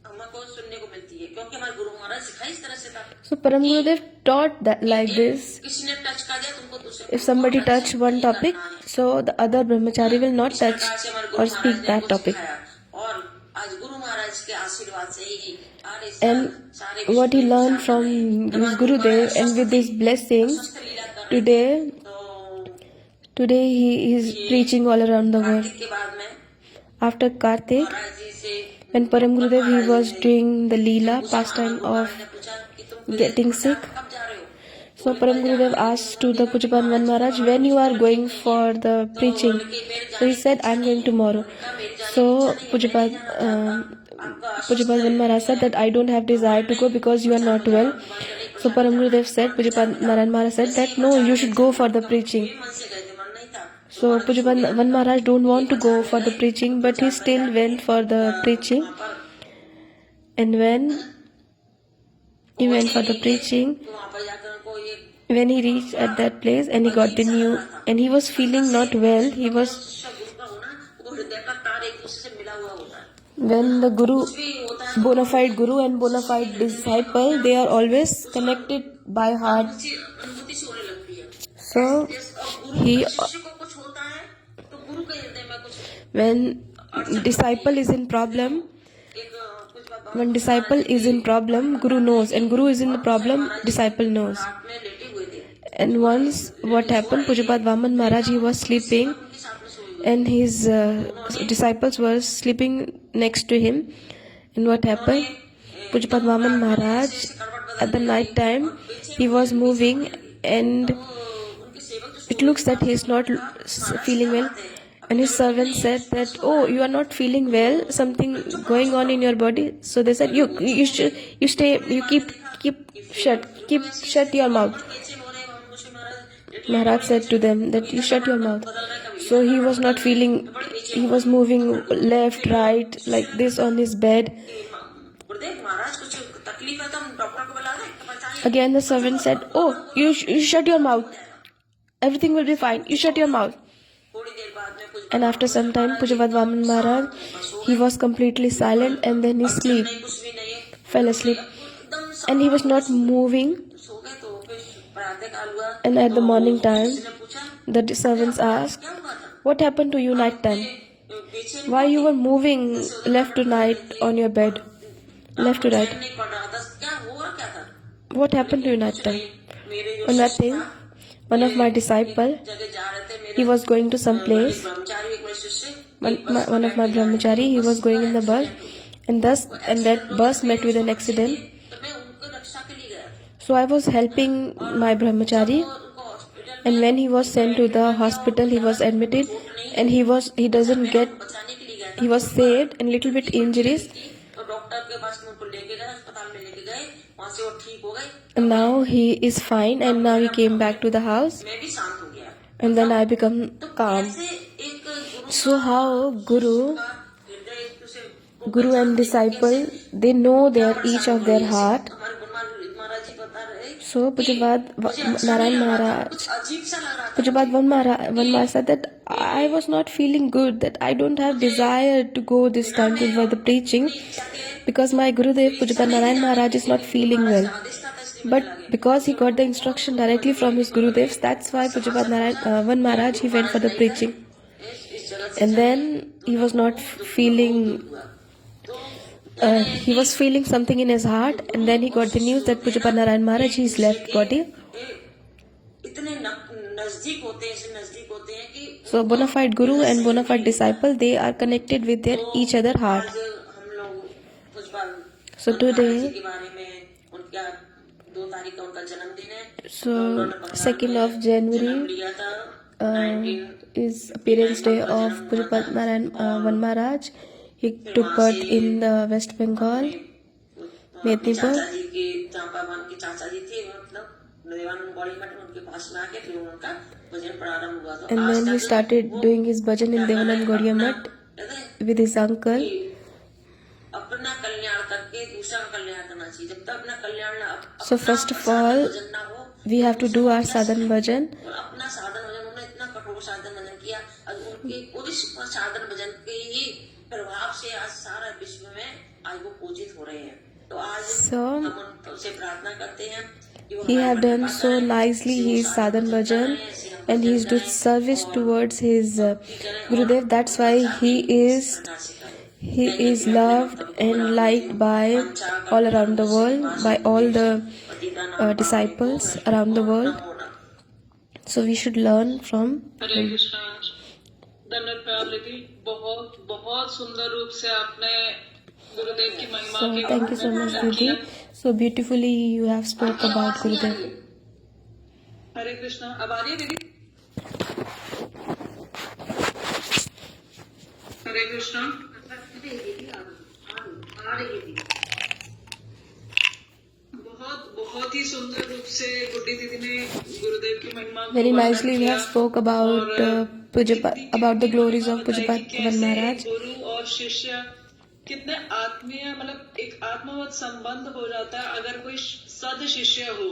हमको सुनने को मिलती है, क्योंकि हमारे गुरु महाराज सिखाई इस तरह से था। So Param Gurudev taught that like this. किसी ने टच कर दिया तुमको दूसरे If somebody touch one topic, so the other brahmachari will not touch or speak that topic. और आज गुरु महाराज के आशीर्वाद से ही And what he learned from his Gurudev, and with his blessings, today he is preaching all around the world. के बाद में After Kartik, महाराज जी से when Param Gurudev he was doing the Leela pastime of पूछा कि तुम getting sick, कब जा रहे हो? so Param Gurudev asked to the Pujyapan Van Maharaj, when you are going for the preaching? So he said, I am going tomorrow. So Pujyapan Van Maharaj said that I don't have desire to go because you are not well. So Param Gurudev said, Pujyapan Narayan Maharaj said that no, you should go for the preaching. मन से गए थे, मन नहीं था। So Pujyapan Van Maharaj don't want to go for the preaching, but he still went for the preaching. And when he went for the preaching, तो वहाँ पर जाकर उनको ये when he reached at that place and he got the news and he was feeling not well, he was, गुरु का होना, वो हृदय का तार एक दूसरे से मिला हुआ होता है। when the Guru, भी होता है bona fide Guru and bona fide disciple, they are always connected by heart. अनुभूति से होने लगती है। So और गुरु he, शिष्य को कुछ होता है तो गुरु के हृदय में कुछ when disciple is in problem, एक कुछ बात when disciple is in problem, Guru knows, and Guru is in the problem, disciple knows. रात में लेटे हुए थे, And once what happened, Pujyapat Vaman Maharaj, he was sleeping उनके साथ में सोई हुई। and his disciples were sleeping next to him. And what happened, Pujyapat Vaman Maharaj at the night time, he was moving and उनके सेवक जो it looks that he is not feeling well. And his servant said that, oh, you are not feeling well, something going on in your body. So they said, you keep shut your mouth. कैसे हो रहे हैं, मुझे महाराज Maharaj said to them that you shut your mouth. So he was not feeling, he was moving left, right, like this on his bed. गुरुदेव महाराज कुछ तकलीफ है तो हम डॉक्टर को बुला दें, तो बताइए। Again the servant said, oh, you shut your mouth. Everything will be fine. You shut your mouth. थोड़ी देर बाद में कुछ And after some time, Pujyapat Vaman Maharaj, he was completely silent and then he sleep, नहीं, कुछ भी नहीं है, fell asleep. एकदम And he was not moving. सो गए। तो फिर प्रातः काल हुआ, And at the morning time, उसने पूछा the servants asked, क्या हुआ था? what happened to you night time? पीछे Why you were moving left to right on your bed? Left to right. नहीं पड़ रहा था, क्या हुआ क्या था? What happened to you night time? मेरे जो Oh, nothing. One of my disciple, जगह जा रहे थे, मेरे he was going to some place. ब्रह्मचारी एक मेरे शिष्य One of my brahmachari, he was going in the bus, and that bus met with an accident. तो मैं उनको रक्षा के लिए गया, So I was helping my brahmachari, उनको hospital and when he was sent to the hospital, he was admitted, and he doesn't get, बचाने के लिए गया he was saved and little bit injuries, तो डॉक्टर के पास में उनको लेके गए, अस्पताल में लेके गए, वहाँ से वो ठीक हो गए। and now he is fine, and now he came back to the house, मैं भी शांत हो गया। and then I become तो calm. कैसे एक गुरु So how Guru का हृदय एक दूसरे को Guru and disciple, they know their each of their heart. हमारे महाराज जी बता रहे So Pujapad मुझे अच्छा Narayan नहीं लग रहा था, Maharaj, कुछ अजीब सा लग रहा था Pujapad Van Maharaj said that I was not feeling good, that I don't have desire to go this time for the preaching, because my Gurudev Pujapad Narayan Maharaj is not feeling well. But because he got the instruction directly from his Gurudevs, that's why Pujapad Narayan Van Maharaj, he went for the preaching. And then he was not feeling, he was feeling something in his heart, and then he got the news that Pujapad Narayan Maharaj, he's left body. इतने नजदीक होते हैं, ऐसे नजदीक होते हैं कि So bona fide Guru and bona fide disciple, they are connected with their each other heart. आज हम लोग कुछ बार So today, के बारे में उनका 2 तारीख का उनका जन्मदिन है, so 2nd of January लिया था is appearance day of Pujapad Narayan Van Maharaj. He took birth in the West Bengal, Mednipur. चाचा जी के चांपावन के चाचा जी थे, मतलब देवानंद गौड़ी मठ में उनके पास में आके फिर उनका भजन प्रारंभ हुआ था। And then he started doing his bhajan in Devanand Gaudiya Math with his uncle. अपना कल्याण करके दूसरा का कल्याण करना चाहिए। जब तक अपना कल्याण So first of all, ना हो, we have to do our sadhan bhajan. और अपना साधन भजन, उन्होंने इतना कठोर साधन भजन किया, और उनके उस साधन भजन के ही प्रभाव से आज सारा विश्व में आज वो पूजित हो रहे हैं। तो आज So हम उनसे प्रार्थना करते हैं कि वो he हमारे have done बड़े so pass nicely his sadhan bhajan, and he's doing service towards his Gurudev. That's why he is loved and liked by all around the world, by all the disciples around the world. So we should learn from Hare him. Krishna. धन्यवाद प्यारलिपि, बहुत बहुत सुंदर रूप से आपने गुरुदेव की महिमा So के thank you so much, Didi. So beautifully you have spoke about Gurudev. हरे कृष्णा। अब आ रही है दीदी? हरे कृष्णा। बहुत बहुत ही सुंदर रूप से गुड्डी दीदी ने गुरुदेव की महिमा को Very वर्णन nicely you किया। have spoke about about the glories of Pujapad Van Maharaj. गुरु और शिष्य कितने आत्मीय, मतलब एक आत्मवत संबंध हो जाता है अगर कोई सद शिष्य हो।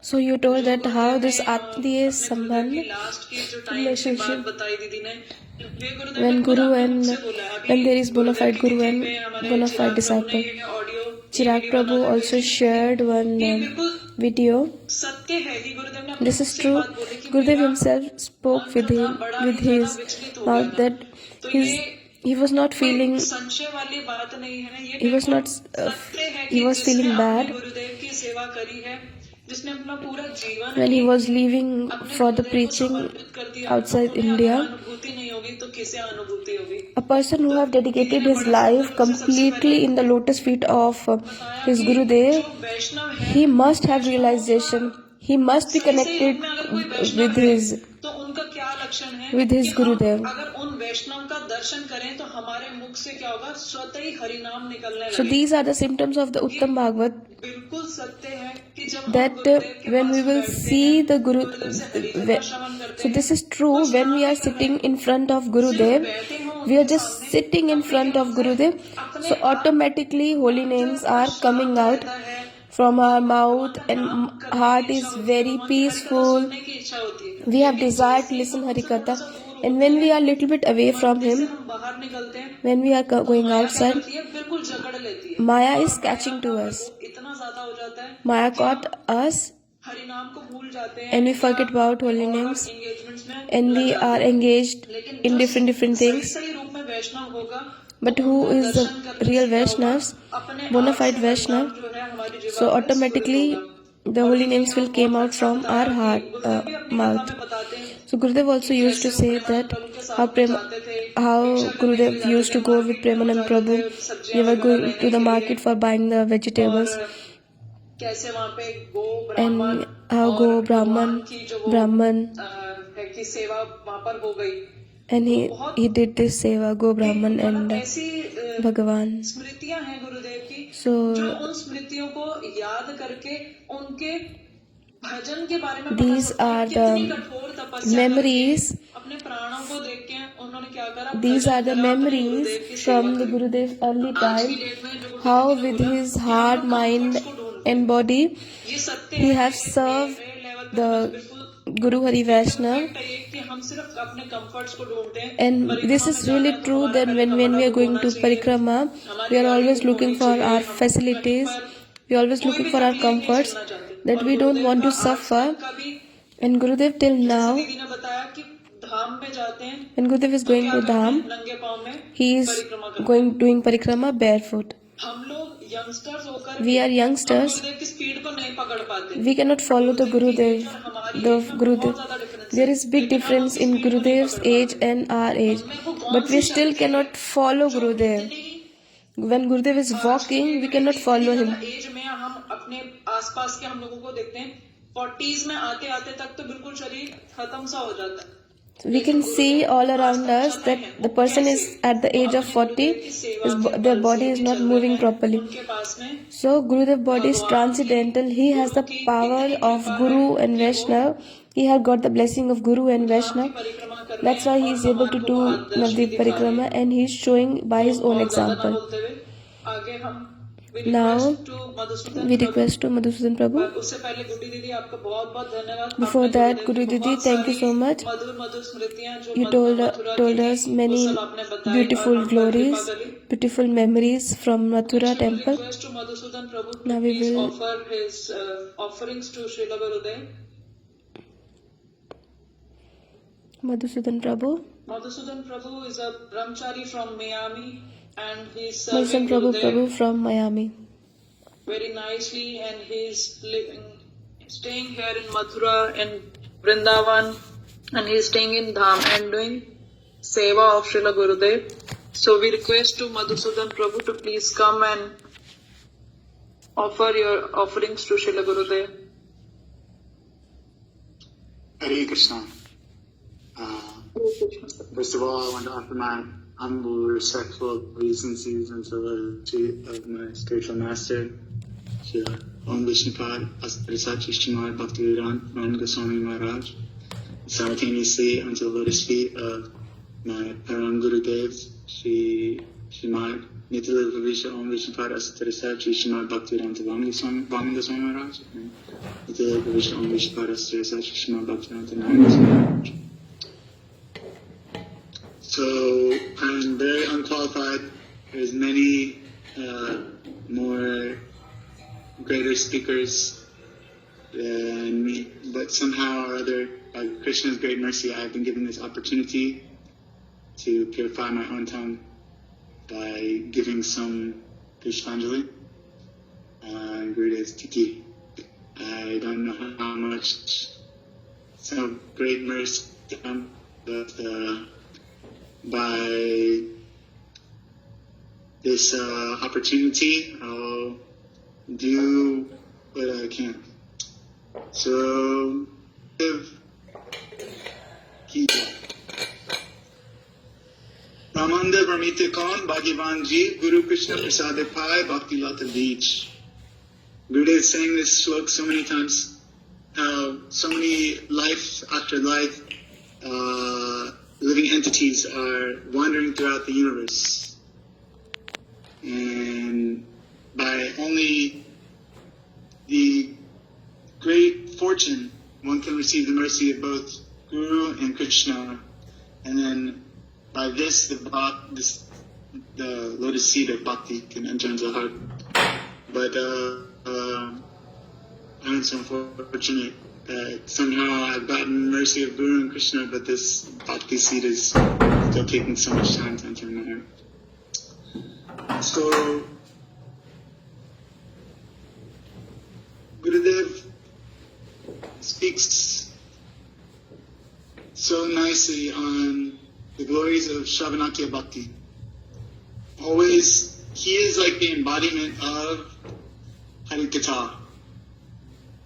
So you told that how this Atmiya की Sambandh, लास्ट की जो टाइम की बात बताई दीदी ने, वे गुरुदेव when ने खुद Guru अपने and मुख से बोला है। अभी when there is bona fide Gurudev Guru की and तिथि पे हमारे bona चिराग fide प्रभु ने disciple. ये ऑडियो Chirag वीडियो Prabhu बना also के shared one ये बिल्कुल video. सत्य है कि गुरुदेव ने अपने This मुख is से true. बात बोली कि Gurudev मेरा himself spoke with मन him था बड़ा with ही ज्यादा his विचलित हो mouth गया that था। तो his ये he was not कोई feeling संशय वाली बात नहीं है, ये he was बिल्कुल not सत्य है he कि was जिसने feeling अपने bad गुरुदेव की सेवा करी है, जिसने अपना पूरा जीवन when he he was leaving अपने for the गुरुदेव को preaching समर्पित कर दिया। outside उन्हें अगर India. अनुभूति नहीं होगी तो किसे अनुभूति होगी? A person who have dedicated his life completely in the lotus feet of his Gurudev, जो वैष्णव है, he must have realization. He must be सही connected रूप में अगर कोई वैष्णव with है his तो उनका क्या लक्षण है with his कि Gurudev. हम अगर उन वैष्णव का दर्शन करें तो हमारे मुख से क्या होगा? स्वतः ही हरि नाम निकलने So लगेगा। these are the symptoms of the Uttam Bhagavat, बिल्कुल सत्य है कि जब हम that गुरुदेव के when पास we will बैठते see हैं, the Guru, गुरुदेव से हरिकथा श्रवण करते so हैं, this is true कुछ when we काम are नहीं कर sitting रहे, in front of सिर्फ Gurudev, बैठे हों we are उनके just सामने, sitting in अपने front के of मुख से Gurudev, अपने so आप automatically holy names are शांत coming out रहता है, from our mouth भगवान का and नाम करने heart की is इच्छा होती है, very भगवान की हरिकथा peaceful. सुनने की इच्छा होती है। We have लेकिन desire जैसे to ही listen हम उनसे थोड़ा Harikatha, सा दूर and होते when we हैं, are little bit away from मंदिर से him, हम बाहर निकलते हैं, when we are तो going माया क्या outside, करती है? बिल्कुल जकड़ लेती है। Maya और is catching to माया का us. प्रकोप इतना ज्यादा हो जाता है Maya कि हम caught us, हरि नाम को भूल जाते हैं and we या forget about holy और names, engagements में and लग we जाते are हैं। engaged लेकिन in जो different सही things. सही रूप में वैष्णव होगा, But तो who उनका is the दर्शन करने real से क्या होगा? Vaishnavs, अपने bona आप से fide हरि नाम Vaishnav? जो है हमारी जीवा So में स्फुरित automatically होगा। the और holy दीदी names ने will बहुत came out अच्छा from बताया our कि heart, गुरुदेव भी अपनी कथा mouth. में बताते हैं So Gurudev also कि used to जैसे वो say प्रेमानंद that प्रभु के how साथ में जाते थे, how भिक्षा करने के लिए Gurudev जाते used थे, to go with मार्केट में वो Premanand जाते Prabhu. थे They सब्जियां were वगैरह going लेने to the के लिए, market for buying the vegetables, और कैसे वहाँ पे गो and ब्राह्मण how और go भगवान Brahman, की जो वो Brahman, है कि सेवा वहाँ पर हो गई। and तो he बहुत did this seva, go Brahman मतलब and ऐसी Bhagavan. स्मृतियां हैं गुरुदेव की, So जो उन स्मृतियों को याद करके उनके भजन के बारे में पता these चलता है are कितनी the कठोर तपस्या memories करके अपने प्राणों को देख के उन्होंने उन्होंने क्या करा, These भजन are the करा अपने memories गुरुदेव की सेवा from the की। Gurudev's early आज की time, डेट में जो गुरुदेव how जी ने with बोला his कि हम heart, लोग mind comforts को ढूंढते and हैं। body, ये सत्य he है has कि served मेरे लेवल पे the हमें बिल्कुल Guru Hari Vaishnav. फैक्ट है ये कि हम सिर्फ अपने कंफर्ट्स को ढूंढते हैं। And this परिक्रमा is में जाना really है तो true हमारा that पहले when कपड़ा we are बुक going होना to चाहिए, Parikrama, हमारी we are गाड़ी always बुक looking होनी for चाहिए, our हम कहीं facilities, पर we are always कोई looking भी for our तकलीफ नहीं comforts, झेलना चाहते। that और we don't गुरुदेव want का to आज suffer. तक का भी, And Gurudev till जैसे now, दीदी ने बताया कि धाम में जाते हैं when Gurudev is तो going क्या to करते हैं, Dham, नंगे पाँव में he is परिक्रमा करते हैं। doing Parikrama barefoot. हम लोग यंगस्टर्स होकर We भी are हम youngsters. गुरुदेव की स्पीड को नहीं पकड़ पाते। We cannot follow the गुरुदेव की Gurudev, एज और हमारी the एज में बहुत Gurudev. ज्यादा डिफरेंस है, There is big लेकिन हम difference उनकी in स्पीड को नहीं Gurudev's पकड़ age पाते। and our age. उनमें वो कौन But सी we still शक्ति है cannot follow जो Gurudev. इतनी When Gurudev is आज की walking, डेट we में cannot इतनी follow ज्यादा him. एज में हम अपने आसपास के हम लोगों को देखते हैं, 40s में आते आते तक तो बिल्कुल शरीर खत्म सा हो जाता है। We can see all around us that the person is at the age of 40, their body is not moving properly. उनके पास में So Gurudev body is transcendental. He has the power of Guru and Vaishnav. He has got the blessing of Guru and Vaishnav. परिक्रमा कर रहे That's why हैं he और is able to भगवान do को आदर्श भी Navdeep दिखा रहे Parikrama, हैं। and he is showing by his own और ज्यादा ना example. बोलते हुए आगे हम Now Madhusudan we Prabhu. request to Madhusudan Prabhu. उससे पहले गुड्डी दीदी आपका बहुत बहुत धन्यवाद। Before आपने that, गुरुदेव Guru की Didi, बहुत thank you सारी so much. मधुर मधुर स्मृतियां जो You मथुरा की told थी, us वो many सब आपने बताई और beautiful हम पर कृपा glories, करी। beautiful memories from Mathura temple. Request to Madhusudan Prabhu to Now we please will offer his offerings to Srila Gurudev. Madhusudan Prabhu. Madhusudan Prabhu is a brahmachari from Miami and he is Madhusudan serving Prabhu Gurudev Prabhu from Miami. very nicely, and he is staying here in Mathura and Vrindavan, and he is staying in Dham and doing seva of Srila Gurudev. So we request to Madhusudan Prabhu to please come and offer your offerings to Srila Gurudev. Hare Krishna. First of all, I want to offer my humble, respectful obeisances and salutation of my spiritual master, Srila Om Vishnupad Asatarisachi Srimad Bhaktivedanta Ram Goswami Maharaj, simultaneously onto the lotus feet of my Param Gurudev, Srimad Nitya Vavisha Om Vishnupad Asatarisachi Srimad Bhaktivedanta Ram Goswami Maharaj, and Nitya Vavisha Om Vishnupad Asatarisachi Srimad Bhaktivedanta Ram Goswami Maharaj. So I'm very unqualified. There's many more greater speakers than me, but somehow or other, by Krishna's great mercy, I've been given this opportunity to purify my own tongue by giving some Pushpanjali and Gurudev's Titi. I don't know how much some great mercy, but by this opportunity, I'll do what I can. So, Ramanda Brahmite Kaun, Bhagavan Ji, Guru Krishna Prasade Pai, Bhakti Lata Beach. Gurudev sang this slok so many times, how so many life after life, living entities are wandering throughout the universe. And by only the great fortune, one can receive the mercy of both Guru and Krishna. And then by this, the lotus seed of bhakti can enter into the heart. But I'm so unfortunate that somehow I've gotten mercy of Guru and Krishna, but this bhakti seed is still taking so much time to enter my heart. So, Gurudev speaks so nicely on the glories of Shravanatya Bhakti. Always, he is like the embodiment of Harikatha.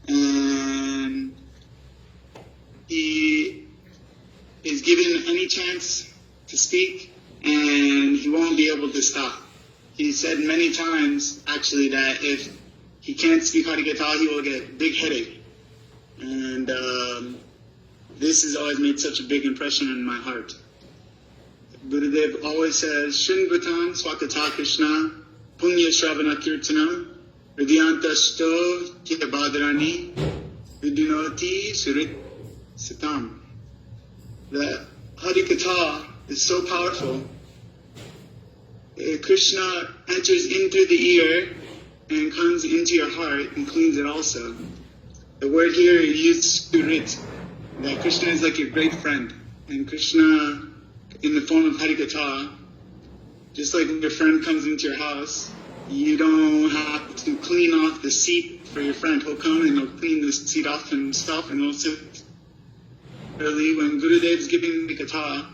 And he is given any chance to speak, and he won't be able to stop. He said many times, actually, that if he can't speak Harikatha, he will get a big headache. And this has always made such a big impression in my heart. Gurudev always says, Shinvatam Swakata Krishna, Punya Shravana Kirtanam, Vidyanta Sto Badrani, Vidunoti Surit Satam. The Harikatha is so powerful. Krishna enters into the ear and comes into your heart and cleans it also. The word here used surit, that Krishna is like your great friend. And Krishna, in the form of Harikatha, just like when your friend comes into your house, you don't have to clean off the seat for your friend. He'll come and he'll clean the seat off himself and he'll sit. Really, when Gurudev is giving Harikatha,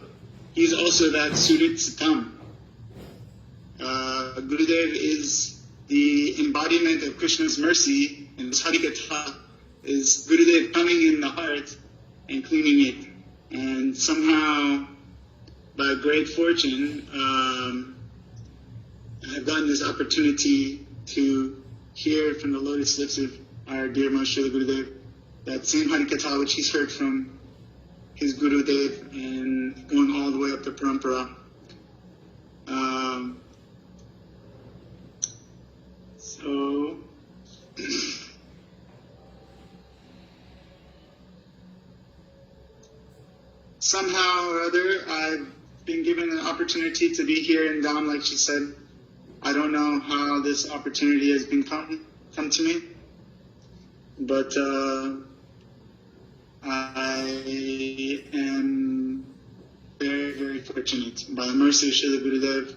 he's also that Surit Satam. Gurudev is the embodiment of Krishna's mercy, and this Harikatha is Gurudev coming in the heart and cleaning it. And somehow, by great fortune, I've gotten this opportunity to hear from the lotus lips of our dear Srila Gurudev that same Harikatha which he's heard from his Gurudev and going all the way up to Parampara. So somehow or other, I've been given an opportunity to be here in Dham, like she said. I don't know how this opportunity has been come to me, but I am very, very fortunate. By the mercy of Srila Gurudev,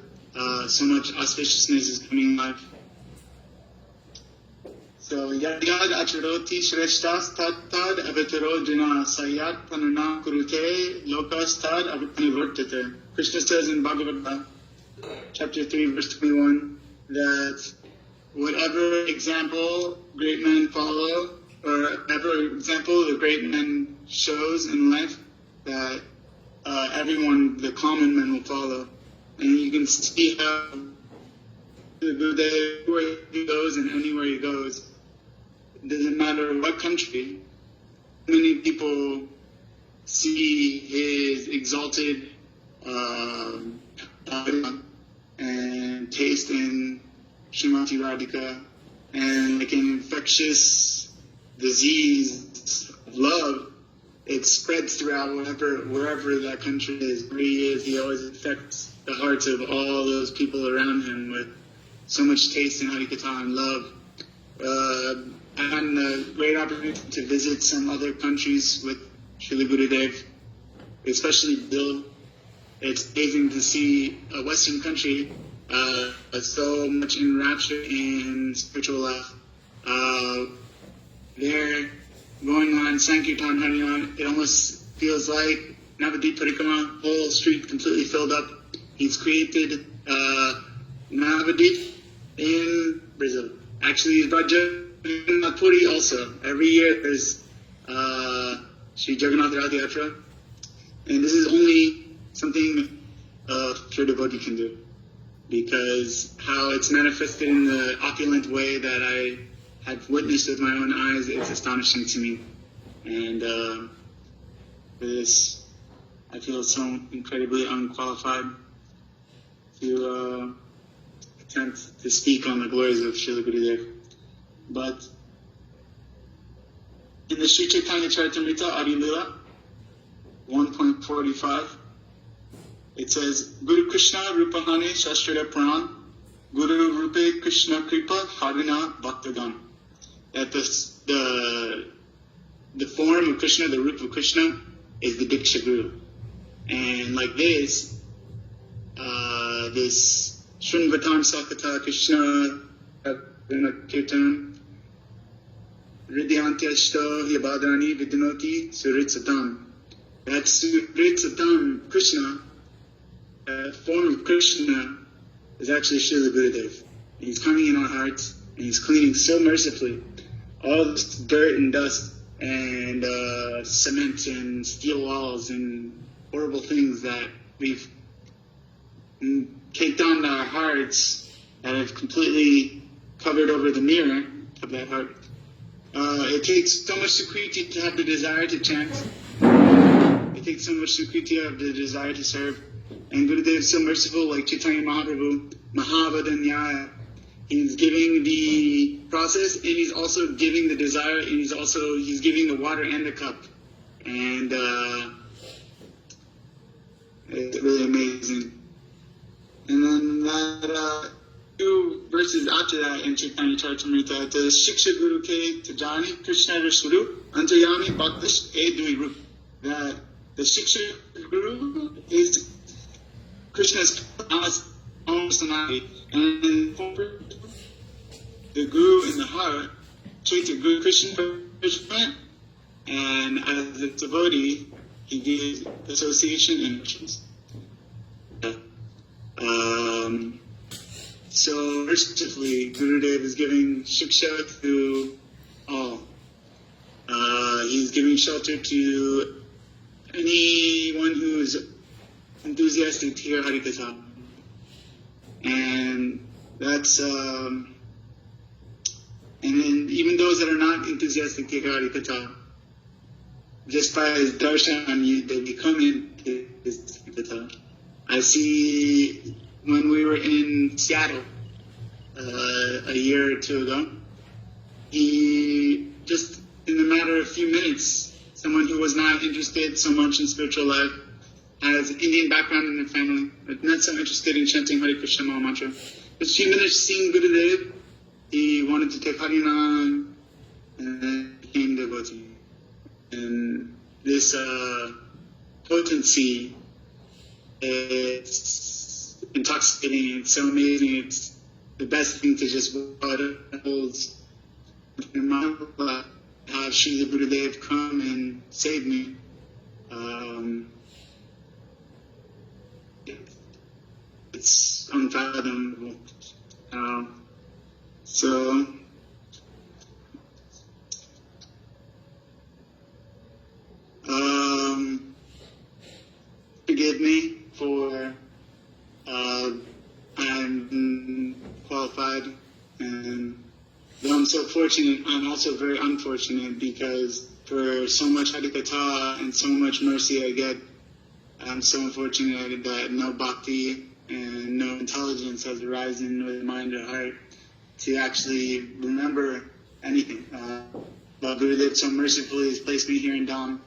so much auspiciousness is coming in life. So, yad acharoti shreshtas tad avataro jana sayat panana kurute lokas tad avatanivartate. Krishna says in Bhagavad Gita, chapter 3, verse 21, that whatever example great men follow, or whatever example the great men shows in life, that everyone, the common men, will follow. And you can see how the Buddha, where he goes and anywhere he goes, it doesn't matter what country, many people see his exalted and taste in Srimati Radhika, and like an infectious disease of love, it spreads throughout wherever that country is. Where he is, he always affects the hearts of all those people around him with so much taste in Harikatha and love. I had a great opportunity to visit some other countries with Srila Gurudev, especially Brazil. It's amazing to see a Western country so much enraptured in spiritual life. They're going on Sankirtan Harinan. It almost feels like Navadip Parikrama, whole street completely filled up. He's created Navadip in Brazil. Actually, he's brought Jagannath Puri also. Every year there's Sri Jagannath Rath Yatra. And this is only something a pure devotee can do, because how it's manifested in the opulent way that I have witnessed with my own eyes, it's astonishing to me. And for this, I feel so incredibly unqualified to attempt to speak on the glories of Srila Gurudev. But in the Sri Chaitanya Charitamrita Adi Lila 1.45, it says, Guru Krishna Rupahane Shastra Pran, Guru Rupe Krishna Kripa Harina Bhaktagan. That the form of Krishna, the root of Krishna, is the Diksha Guru. And like this Shrunvatam Sakata Krishna Kirtan, Ridyantya Shto Yabhadrani Vidinoti Surit Satam. That Surit Satam Krishna, form of Krishna, is actually Srila Gurudev. And he's coming in our hearts, and he's cleaning so mercifully all this dirt and dust and cement and steel walls and horrible things that we've caked on our hearts that have completely covered over the mirror of that heart. It takes so much Sukriti to have the desire to chant. It takes so much Sukriti to have the desire to serve. And Gurudev is so merciful, like Chaitanya Mahaprabhu, Mahavadanyaya. He's giving the process, and he's also giving the desire, and he's giving the water and the cup. And it's really amazing. And then that 2 verses after that in Chaitanya Charitamrita, the Shiksha Guru Ke Tajani Krishna Rasuru Antayami Bhaktish E Dui Rup. That the Shiksha Guru is Krishna's personality, and the Guru in the heart, Chaitanya Guru Krishna, and as a devotee, he gives association and actions. So mercifully, Gurudev is giving shiksha to all. He's giving shelter to anyone who's enthusiastic to hear Harikatha. And that's, and then even those that are not enthusiastic to hear Harikatha, just by his darshan, they become into his Harikatha. I see when we were in Seattle a year or 2 ago, he just, in a matter of a few minutes, someone who was not interested so much in spiritual life, has Indian background in their family, but not so interested in chanting Hare Krishna Maha Mantra. But she managed seeing Gurudev, he wanted to take Harinam, and then became devotee. And this potency, it's intoxicating, it's so amazing, it's the best thing to just hold in my life, have Srila Gurudev come and save me. It's unfathomable. So, forgive me for I'm qualified, and though I'm so fortunate, I'm also very unfortunate, because for so much Harikatha and so much mercy I get, I'm so unfortunate that no bhakti and no intelligence has arisen with mind or heart to actually remember anything. But Gurudev so mercifully has placed me here in Dham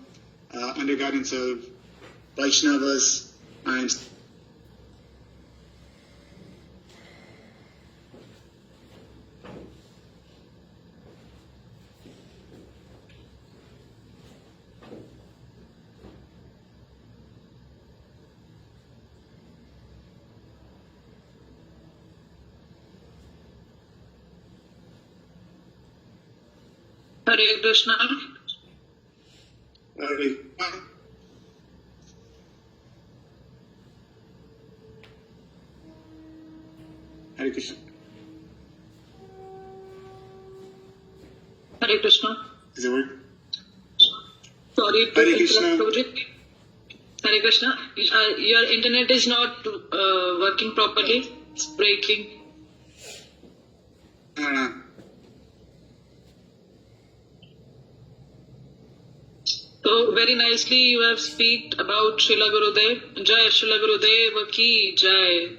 under guidance of Vaishnavas. I'm Hare Krishna. Hare Krishna. Hare Krishna. Does it work? Sorry to Hare Krishna. interrupt, Prabhuji. Hare Krishna. Your internet is not working properly. It's breaking. So very nicely you have speak about Srila Gurudev. Jai Srila Gurudev ki Jai.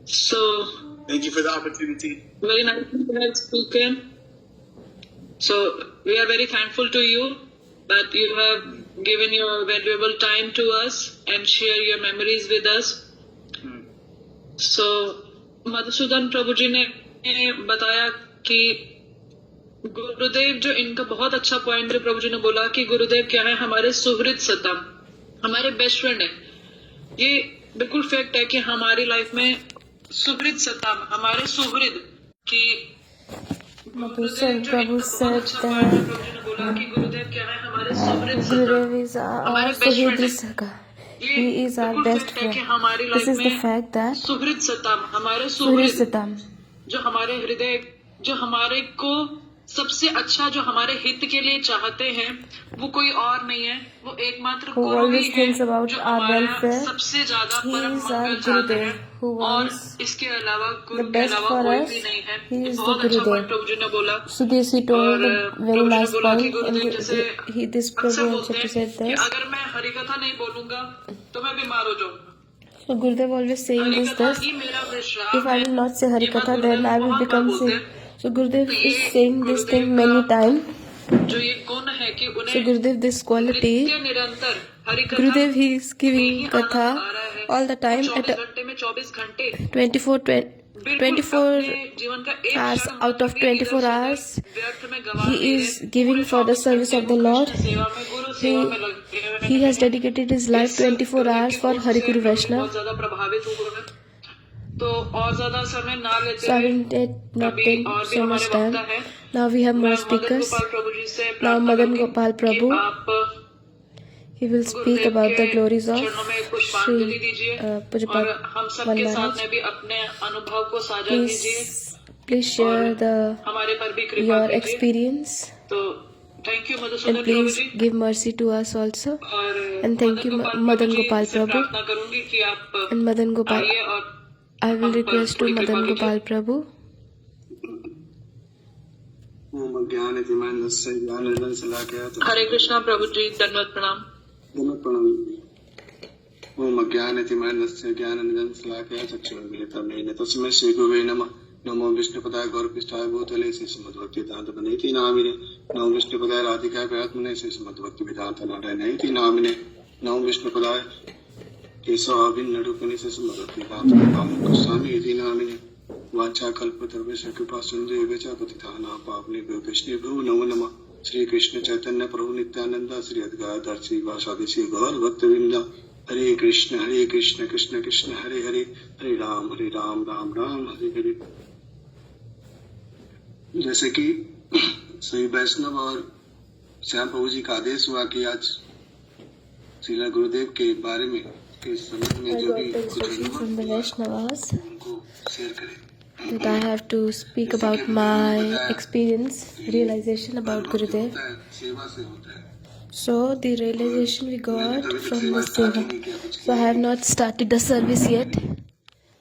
So Thank you for the opportunity. very nicely you have spoken. So we are very thankful to you that you have given your valuable time to us and share your memories with us. So Madhusudan प्रभु जी ने बताया कि गुरुदेव, जो इनका बहुत अच्छा point है, प्रभु जी ने बोला कि गुरुदेव क्या है, हमारे सुहृद सतम, हमारे बेस्ट फ्रेंड है. ये बिल्कुल फैक्ट है कि हमारी लाइफ में सुहृद सतम, हमारे सुहृद की Madhusan Prabhu said that गुरुदेव क्या है, हमारे सुहृद Gurudev is our Suhrid Saka. He is our best friend. This is the fact that सुहृद सतम, हमारे Suhrid सुहृद Satam, जो हमारे हृदय, जो हमारे को सबसे अच्छा जो हमारे हित के लिए चाहते हैं वो कोई और नहीं है, वो एकमात्र who गुरु ही always है thinks about जो our हमारा welfare. सबसे ज्यादा He परम is our मंगल चाहते Gurudev, हैं who और wants इसके अलावा the गुरु के best अलावा for कोई us. भी नहीं है। He ये is the बहुत अच्छा Gurudev. पॉइंट प्रभु जी ने बोला। So this he told और the very प्रभु जी ने last बोला कि point, गुरुदेव and जैसे this अक्सर Prabhu बोलते also हैं said कि this. अगर मैं हरिकथा नहीं बोलूंगा तो मैं बीमार हो जाऊंगा। So Gurudev always saying is हरिकथा this: ही मेरा विश्राम if I है। will not say ये बात Harikatha, Gurudev then I will बहुत बार become बोलते sick. हैं। So Gurudev तो is ये saying this thing Gurudev many का times. जो ये गुण है कि So उन्हें Gurudev, this quality, नित्य निरंतर हरिकथा Gurudev, he is में giving ही आनंद katha आ रहा है। all the time at 24 घंटे में 24 घंटे 24 बिल्कुल 24 अपने जीवन का एक hours क्षण out of भी इधर 24 से hours उधर व्यर्थ में गवा he नहीं is रहे। giving पूरे for the 24 service घंटे of the वो Lord. कृष्ण सेवा में, गुरु सेवा में लगे हुए He has हैं। dedicated his life इस 24 गुरुदेव hours की for गुण Hari से Guru प्रभु जी Vaishnav. बहुत ज्यादा प्रभावित हुए हैं। तो और ज्यादा समय ना लेते So I हुए will not अभी take और भी so हमारे much time. वक्ता है। Now we have मैं more मदन speakers. गोपाल प्रभु जी से Now प्रार्थना Madan करूंगी Gopal कि Prabhu, आप he will speak Gurudev about के the glories of चरणों में पुष्पांजलि Shri दीजिए और Pujapad हम सबके साथ Maharaj. में भी अपने अनुभव को साझा कीजिए Please और share the हमारे पर भी कृपा your कीजिए। experience, तो thank you and Madhusudan Prabhu please ji. give mercy to us also. और And thank you Madan ji Gopal से Prabhu. प्रार्थना करूंगी कि आप And Madan Gopal, आइए और I will हम पर request to थोड़ी कृपा Madan कीजिए। Gopal Prabhu. ओम ज्ञानतिमानस्य ज्ञानञ्जनशलाकया हरे कृष्णा प्रभु जी, दंडवत प्रणाम। ओम ज्ञानतिमानस्य ज्ञानञ्जनशलाकया चक्षुरुन्मीलितं येन तस्मै श्रीगुरुवे नमः। नमो विष्णुपदाय गौरपृष्ठाय भूतले श्रीमद्भक्तिवेदान्तनामिने नामिने। नमो विष्णुपदाय राधिकाय प्रयात्मने श्रीमद्भक्तिवेदान्तनामिने नामिने। नमो विष्णुपदाय केशवाभिन्नरूपिणे श्रीमद्भक्तिवेदान्तनामिने इति नामिने। वाञ्छाकल्पतरुभ्यश्च कृपासिन्धुभ्यश्च च पतितानां पावनेभ्यो वैष्णवेभ्यो नमो नमः। श्री कृष्ण चैतन्य प्रभु नित्यानंद श्री अद्वैत श्रीवासादि श्री गौर भक्तवृंद। हरे कृष्ण कृष्ण कृष्ण हरे हरे, हरे राम राम राम हरे हरे। जैसे कि श्री वैष्णव और श्याम प्रभु जी का आदेश हुआ कि आज श्रीला गुरुदेव के बारे में के संबंध में I जो got भी the कुछ instruction अनुभव from the हुआ, Vaishnavas उनको शेयर करें। that I have to speak about my experience, realization about Gurudev. सेवा से होता है। So the realization we got from the seva. So I have not started the service yet.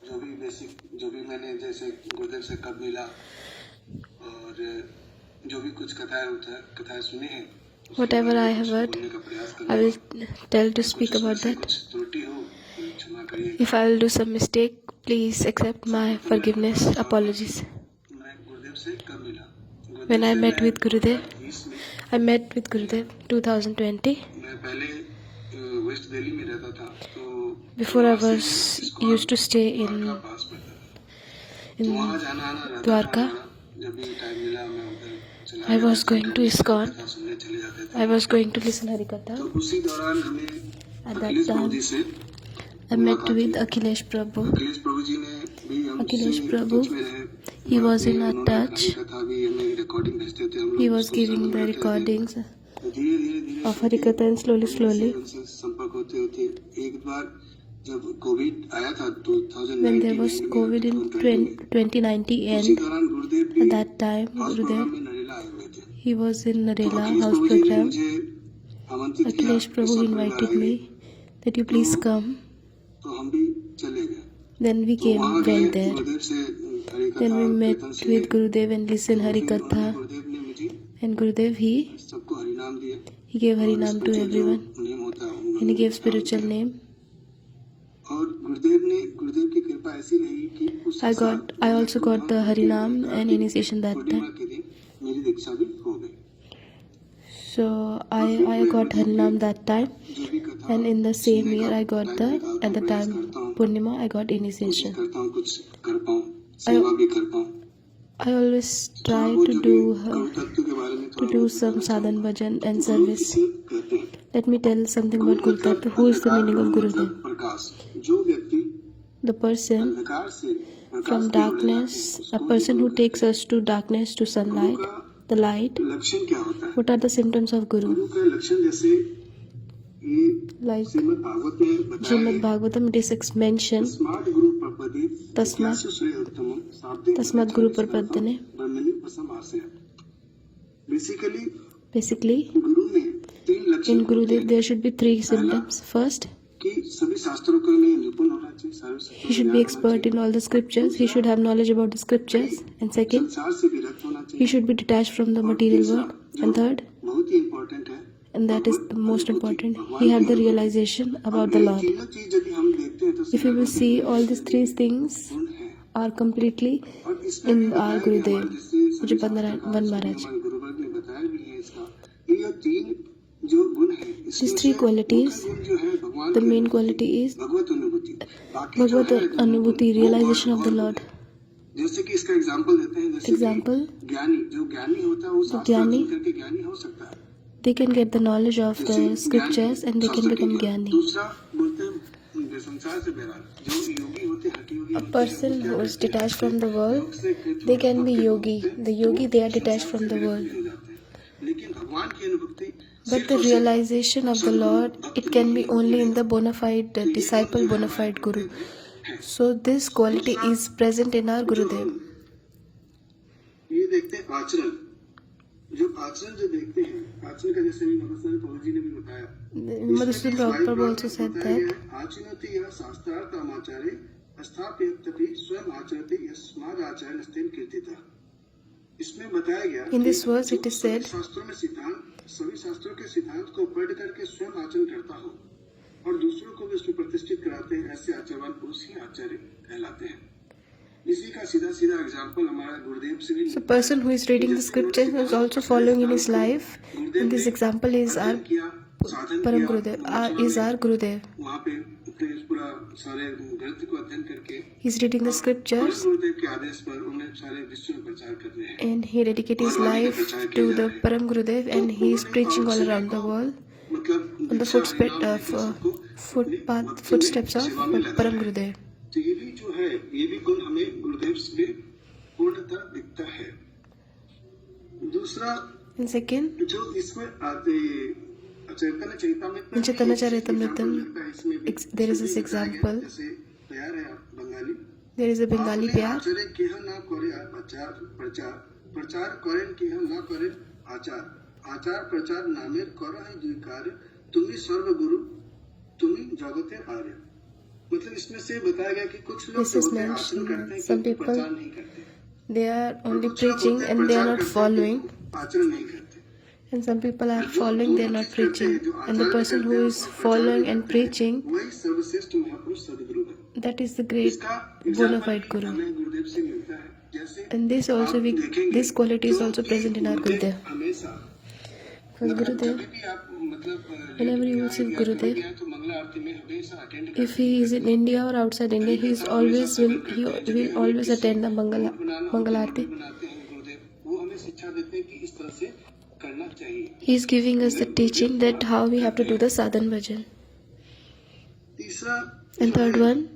जो भी मैंने जैसे गुरुदेव से कब मिला और जो भी कुछ कथाएं सुनी है, Whatever I have heard, I will tell to speak about that. कुछ त्रुटि हो तो क्षमा करिए। If I will do some mistake, please accept my forgiveness, apologies. मैं गुरुदेव से कब मिला? When I met with Gurudev, I met with Gurudev 2020. मैं पहले वेस्ट दिल्ली में रहता था, तो Before I was used to stay in पास पड़ता था। in वहाँ जाना आना रहता था Dwarka. हमारा। जब भी टाइम मिला मैं उधर चला I was जाता था, going to ISKCON. कथा सुनने चले जाते थे। I was going to listen Harikatha. तो उसी दौरान हमें At that Akhilesh Prabhu time, जी से I met with Akhilesh Prabhu. Akhilesh प्रभु जी ने भी हमसे Akhilesh Prabhu, टच में रहे। he was in उन्होंने our touch. कथा भी हमें रिकॉर्डिंग भेजते थे, हम लोग He was उसको giving सुनते the रहते थे। recordings तो धीरे of Harikatha, and slowly, उनसे संपर्क होते होते एक बार जब कोविड आया था 2019 when there was COVID in 2019 उसी end, दौरान गुरुदेव भी at that time, house program Gurudev, में नरेला आए हुए थे। he was in तो Narela अखिलेश house प्रभु जी ने program. मुझे आमंत्रित किया Akhilesh कि Prabhu सब invited परिवार me आइए। that you please come. तो हम भी चले गए। Then we तो वहाँ गए went there. गुरुदेव से हरि कथा Then we met कीर्तन से with Gurudev and listened फिर उन्होंने Harikatha. गुरुदेव ने मुझे And Gurudev, सबको हरि नाम दिए he gave और Harinam to spiritual जो everyone. नेम होता है And he उन्होंने gave नाम spiritual दिया। name. और गुरुदेव की कृपा ऐसी रही कि उस साल I also got the Harinam and initiation that Purnima time. के दिन मेरी दीक्षा भी हो गई। So I got Harinam that time. जो भी कथा And in the same सुनने year, का I got टाइम the, निकालता at the हूँ, प्रयास time, करता हूँ, Purnima, I got कोशिश initiation. करता हूँ कुछ कर पाऊँ, सेवा भी कर पाऊँ। I always थोड़ा try बहुत to जो भी गुरु तत्व के बारे में to थोड़ा do बहुत some बताना sadhan चाहूँगा। bhajan and Guru service. किसे कहते हैं? Let me tell something about Guru Guru Tattva. मतलब Who is the अंधकार, meaning of गुरु Gurudev? मतलब प्रकाश। जो व्यक्ति The person अंधकार से प्रकाश from की ओर ले जाते हैं, darkness, a उसको person गुरु who कहते takes हैं। us to darkness to sunlight, गुरु का the light. लक्षण क्या होता है? What are the symptoms of Guru? गुरु का लक्षण जैसे ये Like श्रीमद् भागवत में बताया Srimad है, Bhagavatam, it is mentioned. तस्मात् गुरु प्रपदे तस्मात् इत्यासु श्रेय उत्तमम् शाब्दिक Tasmat Guru विचार Prapadane. ब्रह्मणि प्रसम आशय। Basically, गुरु में 3 लक्षण in Gurudev there should be 3 symptoms. First, कि सभी शास्त्रों के लिए निपुण होना चाहिए, सारे शास्त्रों he should में be ज्ञान expert in all the scriptures. He should have knowledge about the scriptures. And second, संसार से विरक्त होना he चाहिए। should be detached from the और material तीसरा, world. जो And third, बहुत ही इम्पोर्टेंट है, and that is the most अनुभूति, important, भगवान he had की the अनुभूति। realization about अब the ये Lord. तीनों चीज यदि हम देखते हैं तो If you will see, all these 3 things गुण है। are completely और इसमें भी in बताया our गया Gurudev, हमारे जैसे Puja सभी Pandaran शास्त्रकार, Maharaj. सभी हमारे गुरुवर्ग ने बताया भी है इसका, ये 3 जो गुण है, इसमें These से 3 qualities, मुख्य गुण जो है भगवान the की main अनुभूति, quality is भगवत अनुभूति। बाकी जो Bhagavad है, जो Anubhuti, वो realization of the Gaur Lord. है। जैसे कि इसका एग्जांपल देते हैं, जैसे Example, कि ज्ञानी, जो ज्ञानी होता है वो शास्त्र ज्ञानी, अध्ययन करके ज्ञानी हो सकता है। they can get the knowledge of जैसे the ज्ञानी, scriptures and they can शास्त्र के become ज्ञान। Gyani. दूसरा बोलते हैं जो संसार से बैराग, जो योगी होते हैं, हठी योगी A होते हैं, person वो क्या who is करते हैं? detached from the world, योग से कृत they can be भक्त yogi. होते हैं, The yogi, they are वो detached संसार from से the विरक्त world. भी हो जाते हैं। लेकिन भगवान की अनुभूति But सिर्फ the और सिर्फ realization of the Lord, it can be only in the bona fide disciple, bona fide Guru. So this quality is present in our Gurudev. ये देखते हैं आचरण, जो आचरण जो देखते हैं, आचरण का जैसे भी मधुसूदन प्रभु जी ने भी बताया, Madhusudan Prabhu also said that आचरणति यह शास्त्रार्थ आचार्य स्थापयत्यपि स्वयं आचरति यस्माद् आचरणस्तेन कीर्तितः। इसमें बताया गया in this कि verse जो it is सभी said, शास्त्रों में सिद्धांत, सभी शास्त्रों के सिद्धांत को पढ़ करके स्वयं आचरण करता हो और दूसरों को भी उसमें प्रतिष्ठित कराते हैं, ऐसे आचरणवान पुरुष ही आचार्य कहलाते हैं। इसी का सीधा सीधा एग्जाम्पल हमारा गुरुदेव से भी so person who is reading the scriptures and is also following in his life, in this example is our Param Gurudev, is our Gurudev. वहाँ पे अपने पूरा सारे ग्रंथ को अध्ययन करके He is reading the परम scriptures गुरुदेव के आदेश पर उन्हें सारे विश्व में प्रचार कर रहे हैं। and he dedicated his life to the Param Gurudev and he is preaching all around the world मतलब on the footsteps of Param Gurudev. तो ये भी जो है, ये भी गुण हमें गुरुदेव से पूर्णतः दिखता है। दूसरा And second, जो इसमें आते चैतन्य चरितामृत में Chaitanya Charitamritam, इसमें भी there is this example. जैसे प्यार है Bengali, There is a Bengali pyar. आचरण केह ना करे आचार प्रचार, प्रचार करें केह ना करे आचार, आचार प्रचार नामेर कर है दुई कार्य, तुम्ही सर्व गुरु तुम्ही जगते आर्य। मतलब इसमें से बताया गया कि कुछ लोग This is होते हैं, आचरण mentioned. करते हैं, Some किंतु people, प्रचार नहीं करते। they are only कुछ लोग preaching होते हैं, and they are प्रचार not करते हैं, following. किंतु आचरण नहीं करते। And some people are following, they are not preaching. And the person who is following and preaching, वही सर्वश्रेष्ठ महापुरुष सदगुरु है। that is the great इसका bona fide Guru. हमें गुरुदेव से मिलता है। जैसे And this also this quality is also present in our Gurudev. हमेशा Because Gurudev, कभी भी आप मतलब whenever you will see Gurudev, तो मंगला आरती में हमेशा attend if he is in India or outside India, he will always attend the Mangala Arati. बनाते हैं गुरुदेव, वो हमें शिक्षा देते हैं कि इस तरह से करना चाहिए। He is giving us the teaching that how we have to do the sadhan bhajan. तीसरा And third one,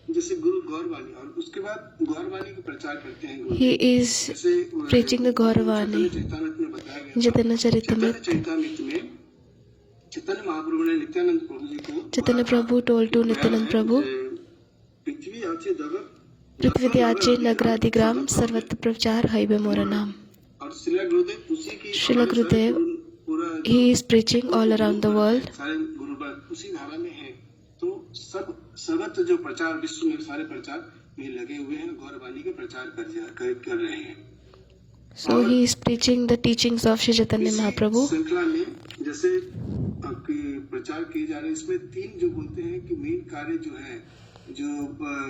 जैसे गुरु गौरवाणी, और उसके बाद गौरवाणी का प्रचार करते हैं गुरु। he is जैसे preaching the Gauravani. चैतन्य में बताया गया, Chaitanya Charitamrita. चैतन्य में चैतन्य महाप्रभु ने नित्यानंद प्रभु जी को Chaitanya Prabhu told to Nityanand Prabhu, पृथ्वी आचे जगत पृथ्वी आचे नगरादिग्राम सर्वत्र प्रचार हईबे मोरा नाम. और श्रीला गुरुदेव उसी की Srila Gurudev, पूरा he is preaching all around the world. सारे गुरुवर्ग उसी धारा में है, तो सब सर्वत्र जो प्रचार विश्व में सारे प्रचार में लगे हुए हैं, गौरवाणी के प्रचार कर रहे हैं। So he is preaching the teachings of Shri Chaitanya Mahaprabhu. श्रृंखला में जैसे आपके प्रचार किए जा रहे हैं, इसमें 3 जो बोलते हैं कि मेन कार्य जो है, जो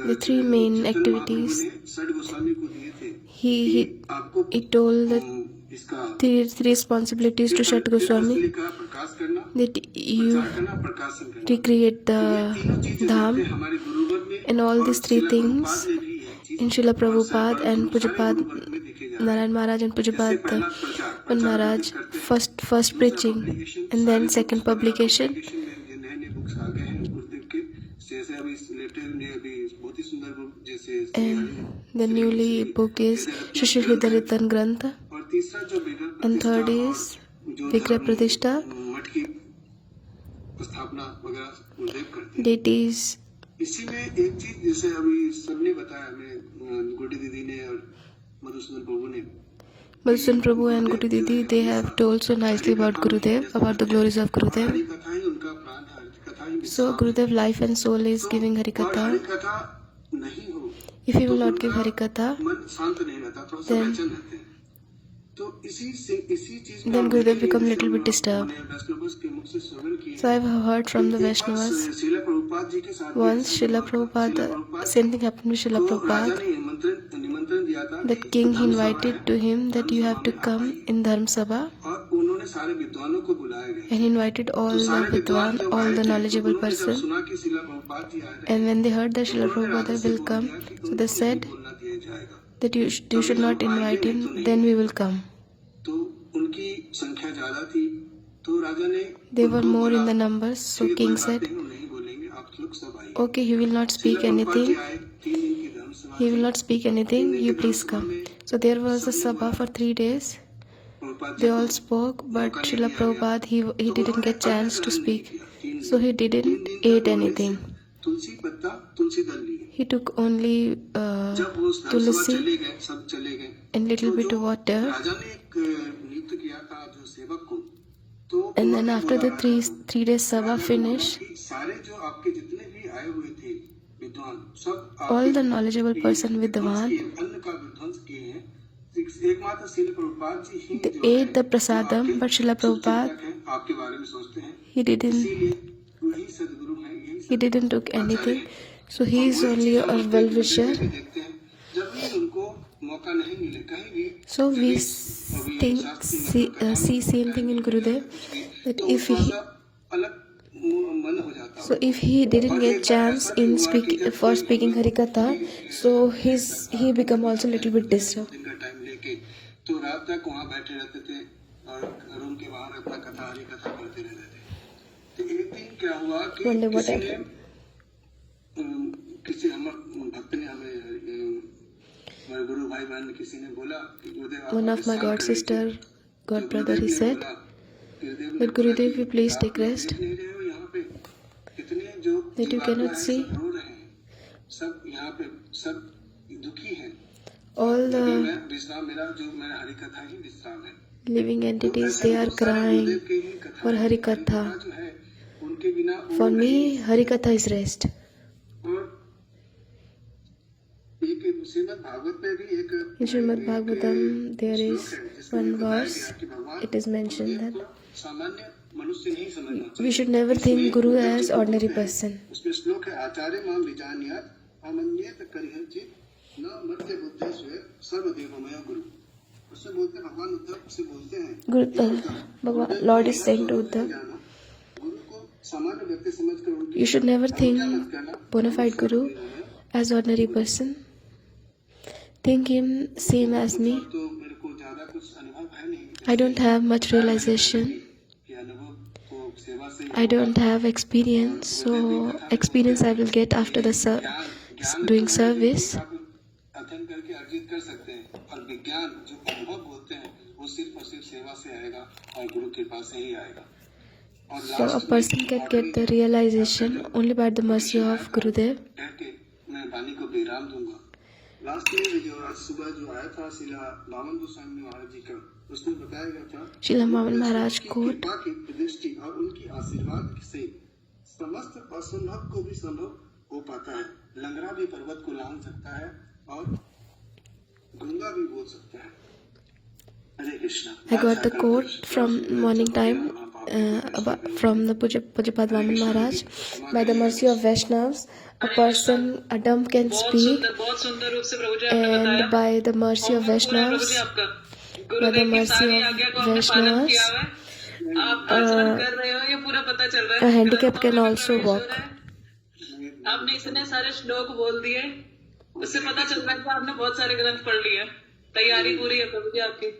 The 3 main चैतन्य activities महाप्रभु ने षड गोस्वामी को दिए थे, he आपको told the इसका 3 responsibilities to Shat Goswami, का प्रकाश करना, that you प्रचार करना, प्रकाशन करना। recreate the तीनों चीजें dham हमारे गुरुवर्ग में and all these 3 और things श्रील प्रभुपाद ने भी है चीज, in Srila Prabhupada and सारे Pujapad गुरुवर्ग में देखे जा रहे हैं। Narayan Maharaj and Pujapad जैसे पहला प्रचार Maharaj, करते हैं, first preaching and then second publication. नए नए बुक्स आ गए हैं गुरुदेव के, जैसे अभी लेटेस्ट में अभी बहुत ही सुंदर बुक जैसे And the newly book is Shri Hridayaritan Grantha. और तीसरा जो विग्रह And third is जो Vigrah Pratishtha. मठ की स्थापना वगैरह गुरुदेव करते हैं। That is, इसी में एक चीज जैसे अभी सबने बताया, हमें गुड्डी दीदी ने और मधुसूदन प्रभु ने, Balsun Prabhu and Guru Didi, they have told so nicely about Gurudev, about the glories of Gurudev. Hari कथा ही उनका प्राण है, हरि कथा ही So विश्राम Gurudev life and soul is giving है। और Harikatha. हरि कथा नहीं हो If he will तो not give उनका Harikatha, मन शांत नहीं रहता, थोड़ा सा then- बेचैन रहते हैं। तो इसी चीज को then हम Gurudev देखेंगे, become जैसे little bit हमने disturbed. वैष्णवों के मुख से श्रवण किए So I have heard from the एक बार Vaishnavas. श्रील प्रभुपाद जी के साथ भी Once ऐसा Srila हुआ था। Prabhupada, Srila Prabhupada same thing happened with Srila को राजा Prabhupada. ने निमंत्रण दिया था The कि king धर्म सभा invited है, to him that धर्म you सभा have to में आप come आइए। in Dharm Sabha, और उन्होंने सारे विद्वानों को बुलाया गया। and he invited all तो the सारे विद्वान Vidwan, जब all आए the थे, तो knowledgeable उन्होंने जब person. सुना कि श्रील प्रभुपाद जी आ रहे हैं, And when they heard that तो Srila उन्होंने राजा Prabhupada से will बोल come, दिया कि so उनको they नहीं said बोलना दिया जाएगा। that you should not invite him, then we will come. तो उनकी संख्या ज्यादा थी, तो राजा ने They were उनको more बोला, in the numbers, so "ये king कोई बात said, नहीं, हम नहीं बोलेंगे, आप लोग सब आइए।" okay, he will not speak Srila Prabhupada ji anything. आए, 3 दिन की धर्म सभा He will थी। not speak anything, you please come. So there was a sabha for 3 days. Prabhupada ji They को all spoke, but मौका नहीं Srila दिया गया। Prabhupada, he तो didn't उन्होंने get chance अन्न to ग्रहण नहीं speak. किया, 3 So he दिन didn't तक eat उन्होंने anything. तुलसी पत्ता, तुलसी दल लिए। He took only जब वो धर्म सभा tulsi चले गए, सब चले गए, and little तो bit जो water. राजा ने एक नियुक्त किया था जो सेवक को, तो And then उन्होंने after बोला the राजा को, three days sabha राजा को बोला finished, कि सारे जो आपके जितने भी आए हुए थे विद्वान, सब all आपके the knowledgeable person with the विध्वंस one, किए, अन्न का विध्वंस किए हैं। एकमात्र श्रील प्रभुपाद जी ही they जो है, ate the prasadam, आपके but Srila Prabhupada, शुभचिंतक हैं, आपके बारे में सोचते हैं, he didn't इसीलिए वही सदगुरु हैं, यही he didn't took anything. So he is only a हम well देखते wisher. देखते हैं, जब भी उनको मौका नहीं मिले कहीं भी, So we कभी think शास्त्री में see same thing in Gurudev, that तो if थोड़ा he सा अलग मन हो जाता है। so if he didn't get chance in speaking Harikatha, so he become also little bit disturbed. दिन का टाइम लेके तो रात तक वहाँ बैठे रहते थे और रूम के बाहर अपना कथा हरी कथा करते रहते थे। तो एक दिन क्या हुआ कि One day what किसी ने happened? किसी भक्त ने हमें हमारे गुरु भाई बहन किसी ने बोला कि गुरुदेव आप One of my विश्राम god कर sister, लीजिए। god तो brother, he गुरुदेव ने said, बोला, गुरुदेव ने but बोला Gurudev, कि you please आप take लोग rest, देख नहीं रहे हो यहाँ पे कितने जो that you जीवात्मा cannot हैं, see. सब रो रहे हैं, सब यहाँ पे सब दुखी हैं। All अभी the मैं विश्राम मेरा जो मेरा हरि कथा ही विश्राम है। living तो entities, ऐसे they are बहुत सारे crying गुरुदेव के ही कथा for है, Harikatha. जो है उनके बिना वो For नहीं। me, Harikatha is rest. और एक श्रीमद् भागवत में भी एक In Srimad Bhagavatam, there श्लोक is है जिसमें one बताया verse. गया कि भगवान It is mentioned Gurudev that को सामान्य मनुष्य नहीं समझना चाहिए। we should never think Guru as ordinary person. उसमें श्लोक है आचार्य माम विजान्यात अमन्येत करिहंचित न मध्य बुद्धि स्वे सर्वदेवमय गुरु। उससे बोलते हैं भगवान उद्धव से बोलते हैं Bhagwan, Lord is saying to Uddhav, गुरु को सामान्य व्यक्ति समझकर उनकी you should never think मत करना। bona fide Guru as ordinary person. Think him same as me. तो मेरे को ज्यादा कुछ अनुभव है नहीं I don't have much realization. कि अनुभव को सेवा से I don't have experience. So experience I will get after the doing service. आप अध्ययन करके अर्जित कर सकते हैं और विज्ञान जो अनुभव बोलते हैं वो सिर्फ और सिर्फ सेवा से आएगा और गुरु कृपा से ही आएगा। और So a person can get the realization only by the mercy of Gurudev. कह के मैं वाणी को विराम दूंगा। लास्ट में जो आज सुबह जो आया था शिला बामन गोस्वामी महाराज जी का, उसमें बताया गया था Srila Maman Maharaj quote, कृपा की दृष्टि और उनकी आशीर्वाद से समस्त असंभव को भी संभव हो पाता है। लंगड़ा भी पर्वत को लांघ सकता है और गंगा भी बोल सकता है। हरे Krishna. I got the quote from morning time from the Pujapad Vaman Maharaj. By the mercy of Vaishnavas, a person, a dumb can speak, बहुत सुंदर रूप से प्रभु जी आपने बताया। and by the mercy of पूरा प्रभु जी Vaishnavas, आपका by the गुरुदेव की mercy सारी of आज्ञा को आपने पालन Vaishnavas, किया हुआ है। आप आचरण कर रहे हो ये पूरा पता चल रहा है। a handicap ग्रंथों can में also प्रवेश हो walk. रहा है। आपने इतने सारे श्लोक बोल दिए, उससे पता चल रहा है कि आपने बहुत सारे ग्रंथ पढ़ लिए। तैयारी पूरी है प्रभु जी आपकी।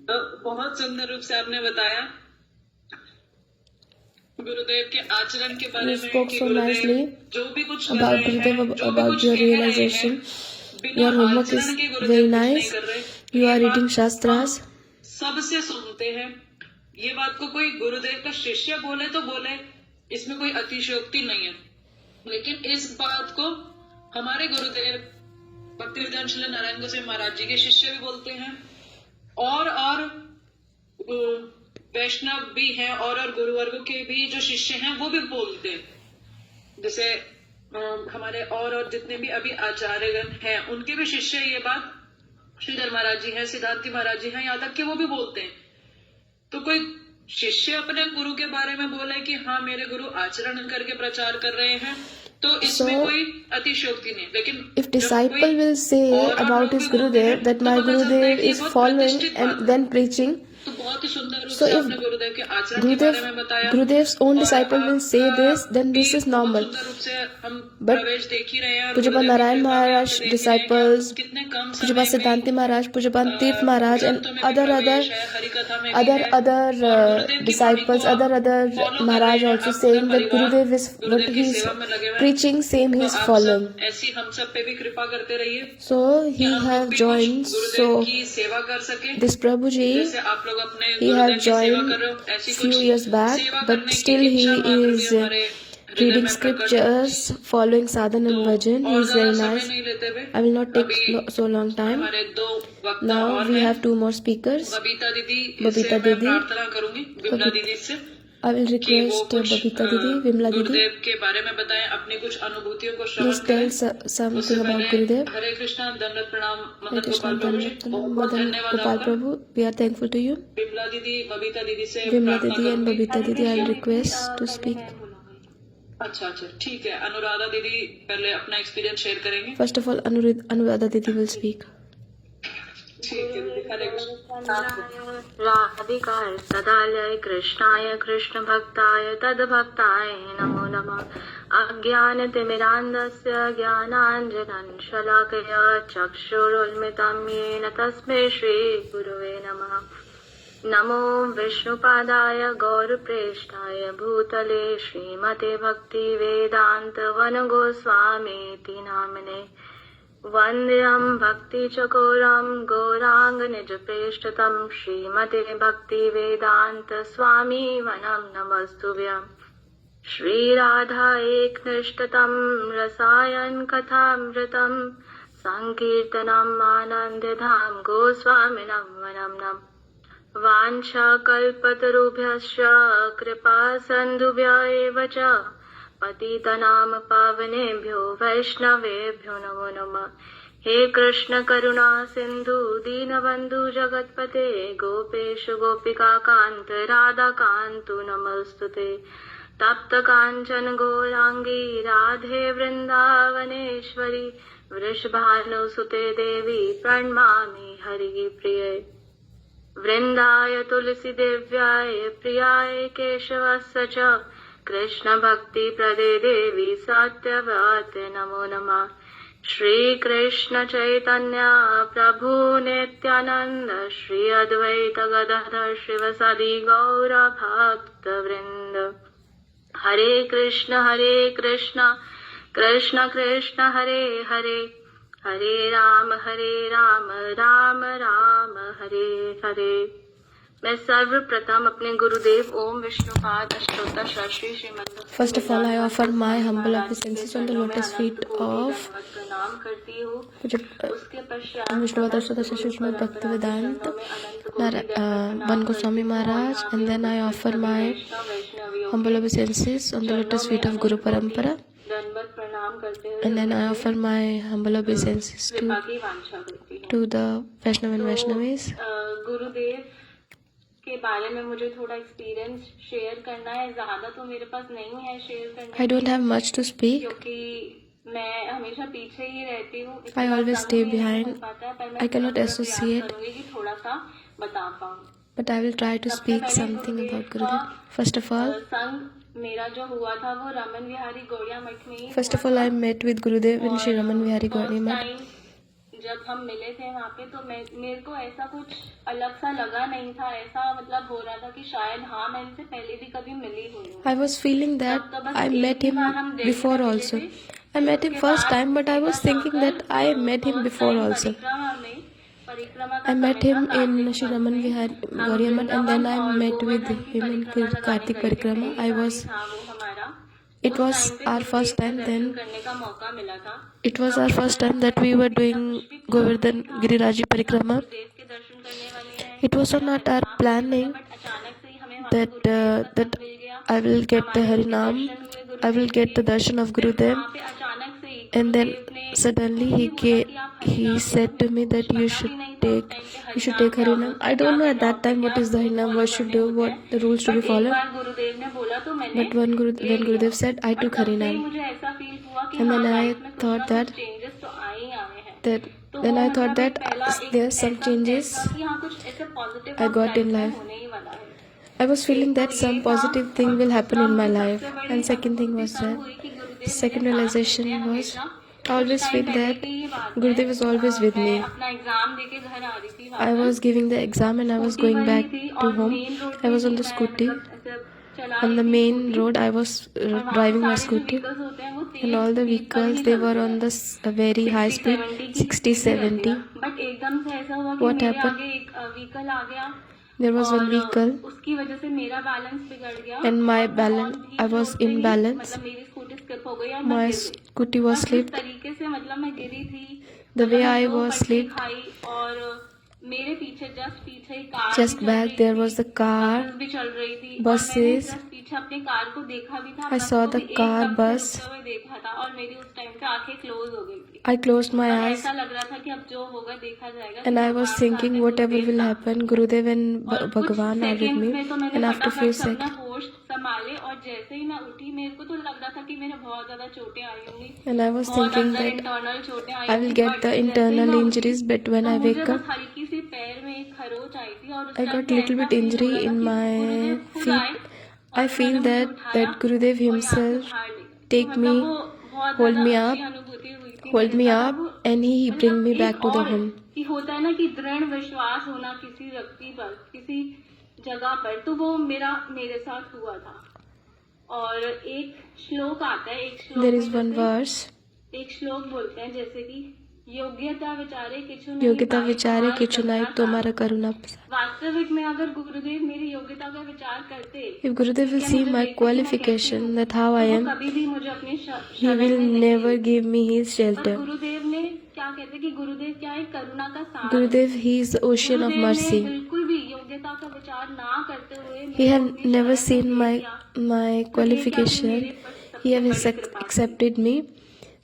तो बहुत सुंदर रूप से आपने बताया गुरुदेव के आचरण के बारे You में spoke कि so गुरुदेव nicely जो भी कुछ कर about रहे हैं, Gurudev, जो भी about कुछ your कह रहे हैं, realization. बिना Your homework आचरण is के गुरुदेव very कुछ नहीं nice. कर रहे। You are ये reading बात Shastras. हम सबसे सुनते हैं। ये बात को कोई गुरुदेव का शिष्य बोले तो बोले, इसमें कोई अतिशयोक्ति नहीं है। लेकिन इस बात को हमारे गुरुदेव भक्तिवेदांत श्री नारायण गोस्वामी महाराज जी के शिष्य भी बोलते हैं, और वैष्णव भी हैं, और गुरुवर्ग के भी जो शिष्य हैं वो भी बोलते हैं। जैसे हमारे और जितने भी अभी आचार्यगण हैं उनके भी शिष्य ये बात, श्रीधर महाराज जी हैं, सिद्धांति महाराज जी हैं, यहाँ तक कि वो भी बोलते हैं। तो कोई शिष्य अपने गुरु के बारे में बोले कि हाँ मेरे गुरु आचरण करके प्रचार कर रहे हैं, तो इसमें So, कोई अतिशयोक्ति नहीं। लेकिन if disciple will say about his Gurudev that my Gurudev is following and then preaching, तो बहुत ही सुंदर रूप So से if आपने गुरुदेव के आचरण के बारे में बताया। Gurudev's own और disciple will say this, then this is normal. बहुत सुंदर रूप से हम But प्रवेश देख ही रहे हैं, और Pujapa गुरुदेव की Narayan कृपा में Maharaj हम देख ही रहे हैं कि disciples, कितने कम समय Pujapa में Siddhanti Maharaj, Pujapa Tirth Maharaj, and ग्रंथों में भी प्रवेश है, हरिकथा में भी है, other और गुरुदेव की disciples, वाणी को other follow कर Maharaj रहे हैं। also अब saying पूरा that परिवार Gurudev is what गुरुदेव की he's सेवा में लगे हुए हैं। preaching, same तो he's आप following. सब ऐसी हम सब पे भी कृपा करते रहिए So कि he हम लोग have भी joined. कुछ गुरुदेव So की सेवा कर सके। this Prabhuji, जैसे आप लोग अपने he गुरुदेव have की सेवा joined कर रहे हो, ऐसी few कुछ years back, सेवा but करने की still he इच्छा मात्र भी is हमारे हृदय reading में प्रकट हो। scriptures, following sadhana and bhajan. He और is ज्यादा very समय nice. नहीं लेते हुए I will not take अभी so long time. हमारे दो वक्ता Now और we हैं। have two more speakers. Babita दीदी बबीता से मैं दीदी, प्रार्थना करूंगी, विमला दीदी से, I will कि वो request कुछ Babita Didi, Vimla Didi, गुरुदेव के बारे में बताएं, अपनी कुछ अनुभूतियों को श्रवण please tell करें। उससे something about पहले Gurudev. हरे कृष्णा, दंडवत प्रणाम Hare मदन Krishna, गोपाल प्रभु जी, Dhanvat बहुत Pranam, बहुत Madan धन्यवाद Gopal आपका। Prabhu. We are thankful to you. Vimla दीदी, बबीता दीदी से Vimla प्रार्थना Didi and करूंगी। Babita Didi, I will request to speak. अच्छा अच्छा ठीक है, अनुराधा दीदी पहले अपना एक्सपीरियंस शेयर करेंगे। First of all, Anuradha Didi will speak. ठीक है दीदी, हरे कृष्ण। राधिकाय सदालय कृष्णाय कृष्ण भक्ताय तद्भक्ताय नमो नमः। अज्ञानतिमिरान्धस्य ज्ञानाञ्जनं शलाकया चक्षुरुन्मिलितं येन तस्मै श्रीगुरवे नमः। नमो विष्णुपादाय गौरप्रेष्ठाय भूतले श्रीमते भक्तिवेदान्त वनगोस्वामीति नामिने। वन्द्यं भक्तिचकोरं गौराङ्गनिजप्रेष्ठतं श्रीमते भक्तिवेदान्त स्वामी वनं नमस्तुभ्यं। श्रीराधा एकनिष्ठतं रसायन कथामृतं संकीर्तनम् आनन्दधाम गोस्वामिनं वनं नम। वाञ्छाकल्पतरुभ्यश्च कृपा सिन्धुभ्य एव च पतितनां पावनेभ्यो वैष्णवेभ्यो नमो नमः। हे कृष्ण करुणा सिन्धु दीनबन्धु जगत्पते गोपेश गोपिकान्त राधाकान्त नमस्तुते। तप्त काञ्चन गौराङ्गी राधे वृन्दावनेश्वरी वृषभानुसुते देवी प्रणमामि हरिप्रिये। वृन्दाय तुलसी देव्याय प्रियाय केशवस्य च कृष्ण भक्ति प्रदे देवी सत्यव्रते नमो नमः। श्री कृष्ण चैतन्य प्रभु नित्यानंद श्री अद्वैत गदाधर शिवसदि गौर भक्त वृंद। हरे कृष्ण कृष्ण कृष्ण हरे हरे, हरे राम राम राम हरे हरे। मैं सर्वप्रथम अपने गुरुदेव ओम विष्णुपाद अष्टोत्तर शास्त्री श्रीमंत First of all, I offer my humble obeisances on the lotus feet of प्रणाम करती हूँ। Pujya उसके पश्चात Vishnupada Ashtotta Shashishmat Bhaktivedanta Van Goswami Maharaj, and then I offer my humble obeisances on the lotus feet of Guru Parampara, दंडवत प्रणाम करते हुए and then I offer my humble obeisances कृपा की वांछा करती हूँ। to the Vaishnav and Vaishnavis. गुरुदेव के बारे में मुझे थोड़ा एक्सपीरियंस शेयर करना है। ज्यादा तो मेरे पास नहीं है शेयर करने I don't have much to speak. क्योंकि मैं हमेशा पीछे ही रहती हूँ। I always stay behind. I cannot associate, करूंगी कि थोड़ा सा बता पाऊँ। but I will try to speak something about Gurudev. First of all, मेरा जो हुआ था वो रमन विहारी गौड़िया मठ में ही First of all, I met with Gurudev in Shri Raman Vihari Gauri Math. जब हम मिले थे वहाँ पे तो मेरे को ऐसा कुछ अलग सा लगा नहीं था। ऐसा मतलब हो रहा था कि शायद हाँ मैं इनसे पहले भी कभी मिली हुई हूँ। I was feeling that I met him before also. I met him first time, but I was thinking that I met him before also. I met him in Shri Raman Vihari Gauri Math, and then I met with him in Kartik Parikrama. I was It was our first time then. करने का मौका मिला था। It was our first time that we were doing Govardhan Giriraji Parikrama. देव के दर्शन करने वाले हैं। It was not our planning but अचानक से ही हमें वहाँ that मिल गया। I will get the Harinam, I will get the darshan of Gurudev. वहाँ पे अचानक से ही And then suddenly he said to me that you should take Harinam. I don't know at that time what is the Harinam, what should do, what the rules to be एक followed. बार गुरुदेव ने बोला तो मैंने But when Gurudev said, I took तब से ही Harinam. मुझे ऐसा feel हुआ कि And हाँ, then I लाइफ में कुछ thought ना that कुछ चेंजेस तो आए ही आए हैं। that तो then वो I मतलब thought that एक पहला एक there are some ऐसा changes था कि हाँ कुछ ऐसे positive I got in life. होने ही वाला है। I was feeling that some positive thing will happen in my life. And second thing was that second realization was I always feel that Gurudev is always with me. अपना exam देके घर आ रही थी। I was giving the exam and I was going back to home. I was on the scooty. On the main road, I was driving my scooty. And all the vehicles, they were on the very high speed, 60, 70. But एकदम से ऐसा हुआ कि What मेरे happened? आगे एक vehicle आ गया। There was one vehicle उसकी वजह से मेरा बैलेंस बिगड़ गया and my balance, I was imbalanced. मतलब मेरी स्कूटी स्किप हो गई और My मैं गिर गई। scooty was और slipped. जिस तरीके से मतलब मैं गिरी थी The way मतलब I मैं दो was पटरी slipped, खाई और मेरे पीछे जस्ट पीछे ही कार just भी चल back रही there थी, was the car. बसेस भी चल रही थी buses. और मैंने just पीछे अपने कार को देखा भी था। I बस saw को the भी car, एकदम से bus. रुकते हुए देखा था और मेरी उस टाइम पे आंखें क्लोज हो गई थी। I closed my और eyes ऐसा लग रहा था कि अब जो होगा देखा जाएगा। and I was thinking whatever will happen, Gurudev and और कुछ Bhagavan are with seconds me. में तो मैंने And after फटाफट few से अपना seconds, होश संभाले और जैसे ही मैं उठी मेरे को तो लग रहा था कि मेरे बहुत ज्यादा चोटें आई होंगी। and I was बहुत thinking अंदर that इंटरनल चोटें आई I will होंगी, get but the जैसे ही internal मैं उठी, injuries, but when तो I मुझे wake बस up, हल्की सी पैर में एक खरोच आई थी और उस I टाइम got पे little ऐसा bit फील हो injury रहा था in कि my गुरुदेव खुद आए feet. और I feel उन्होंने मुझे that उठाया Gurudev और यहाँ से himself बाहर ले गए। take तो me, मतलब वो बहुत hold me ज्यादा up, अच्छी अनुभूति हुई थी hold मेरे me साथ। up, वो and he bring me मतलब back to the एक home. और कि होता है ना कि दृढ़ विश्वास होना किसी व्यक्ति पर किसी जगह पर, तो वो मेरे साथ हुआ था। और एक श्लोक आता है, एक श्लोक There में is one जैसे verse. एक श्लोक बोलते हैं जैसे कि योग्यता विचारे किछु नहीं योग्यता पाए, विचारे तुम्हारा किछु नहीं, करुणा तुम्हारा करुणा. वास्तविक में अगर गुरुदेव मेरी योग्यता का विचार करते, If Gurudev will see my qualification, that how I तो am, कभी भी मुझे अपने he will never give me his पर shelter. गुरुदेव ने क्या कहते कि गुरुदेव क्या है, करुणा का सागर। Gurudev, he is the ocean of गुरुदेव ने mercy. बिल्कुल भी योग्यता का विचार ना करते हुए He मेरे had को अपनी never शरण seen में ले लिया। my qualification. He has accepted me.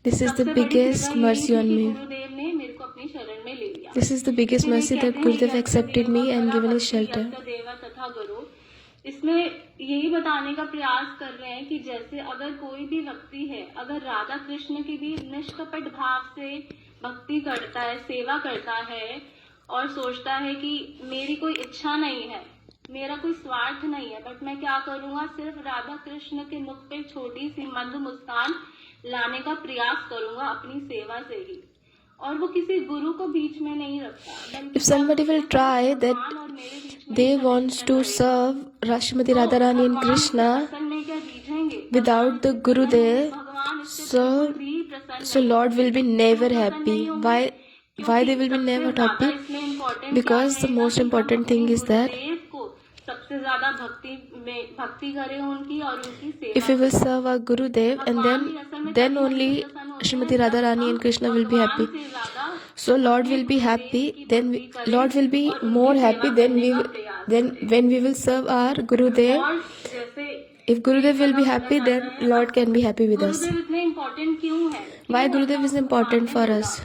This is the सबसे बड़ी biggest कृपा यही mercy थी on कि me. गुरुदेव ने मेरे को अपनी शरण में ले लिया। This is the biggest mercy that Gurudev accepted me and given his shelter. देवा तथा गुरु, इसमें यही बताने का प्रयास कर रहे हैं कि जैसे अगर कोई भी व्यक्ति है, अगर राधा कृष्ण की भी निष्कपट भाव से भक्ति करता है, सेवा करता है और सोचता है कि मेरी कोई इच्छा नहीं है, मेरा कोई स्वार्थ नहीं है, बट मैं क्या करूंगा, सिर्फ राधा कृष्ण के मुख पे छोटी सी मंद मुस्कान लाने का प्रयास करूंगा अपनी सेवा से ही, और वो किसी गुरु को बीच में नहीं रखता, बल्कि If somebody will try that भगवान और मेरे बीच में they wants to serve Rashmati Radharani and Krishna असल में क्या रीझेंगे, without the Gurudev, भगवान इससे so बिल्कुल भी प्रसन्न so Lord will be never happy. Why they will be never happy? इसमें important Because the most important thing is that को सबसे ज्यादा भक्ति करें उनकी और उनकी सेवा if we will serve our Gurudev, and then only Srimati Radharani and Krishna will be happy. से ज्यादा So Lord will be happy. Then Lord will be more happy. Then when we will serve our Gurudev. और जैसे If Gurudev will be happy, then Lord can be happy with us. गुरुदेव इतने important क्यों है? Why Gurudev is important for us?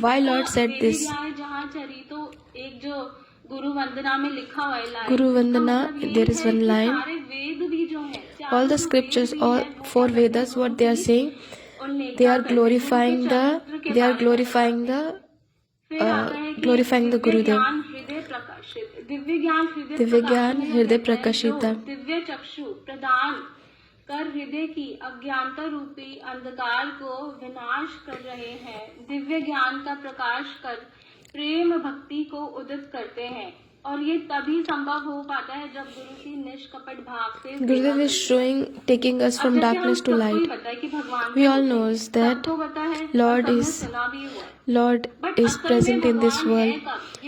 Why Lord said this? जहाँ चरी, तो एक जो गुरु वंदना में लिखा हुआ है line, Guru Vandana, तो मतलब ये there is है one कि line. सारे वेद भी जो हैं, All the scriptures, all four Vedas, what they are saying, they are glorifying the Gurudev. हृदय प्रकाशित, दिव्य ज्ञान दिव्य ज्ञान हृदय प्रकाशिता, दिव्य चक्षु प्रदान कर हृदय की अज्ञानता रूपी अंधकार को विनाश कर रहे हैं, दिव्य ज्ञान का प्रकाश कर प्रेम भक्ति को उदित करते हैं, और ये तभी संभव हो पाता है जब गुरु की निष्कपट भाव से Gurudev is showing, taking us from darkness to light. We all knows that Lord is present in this world.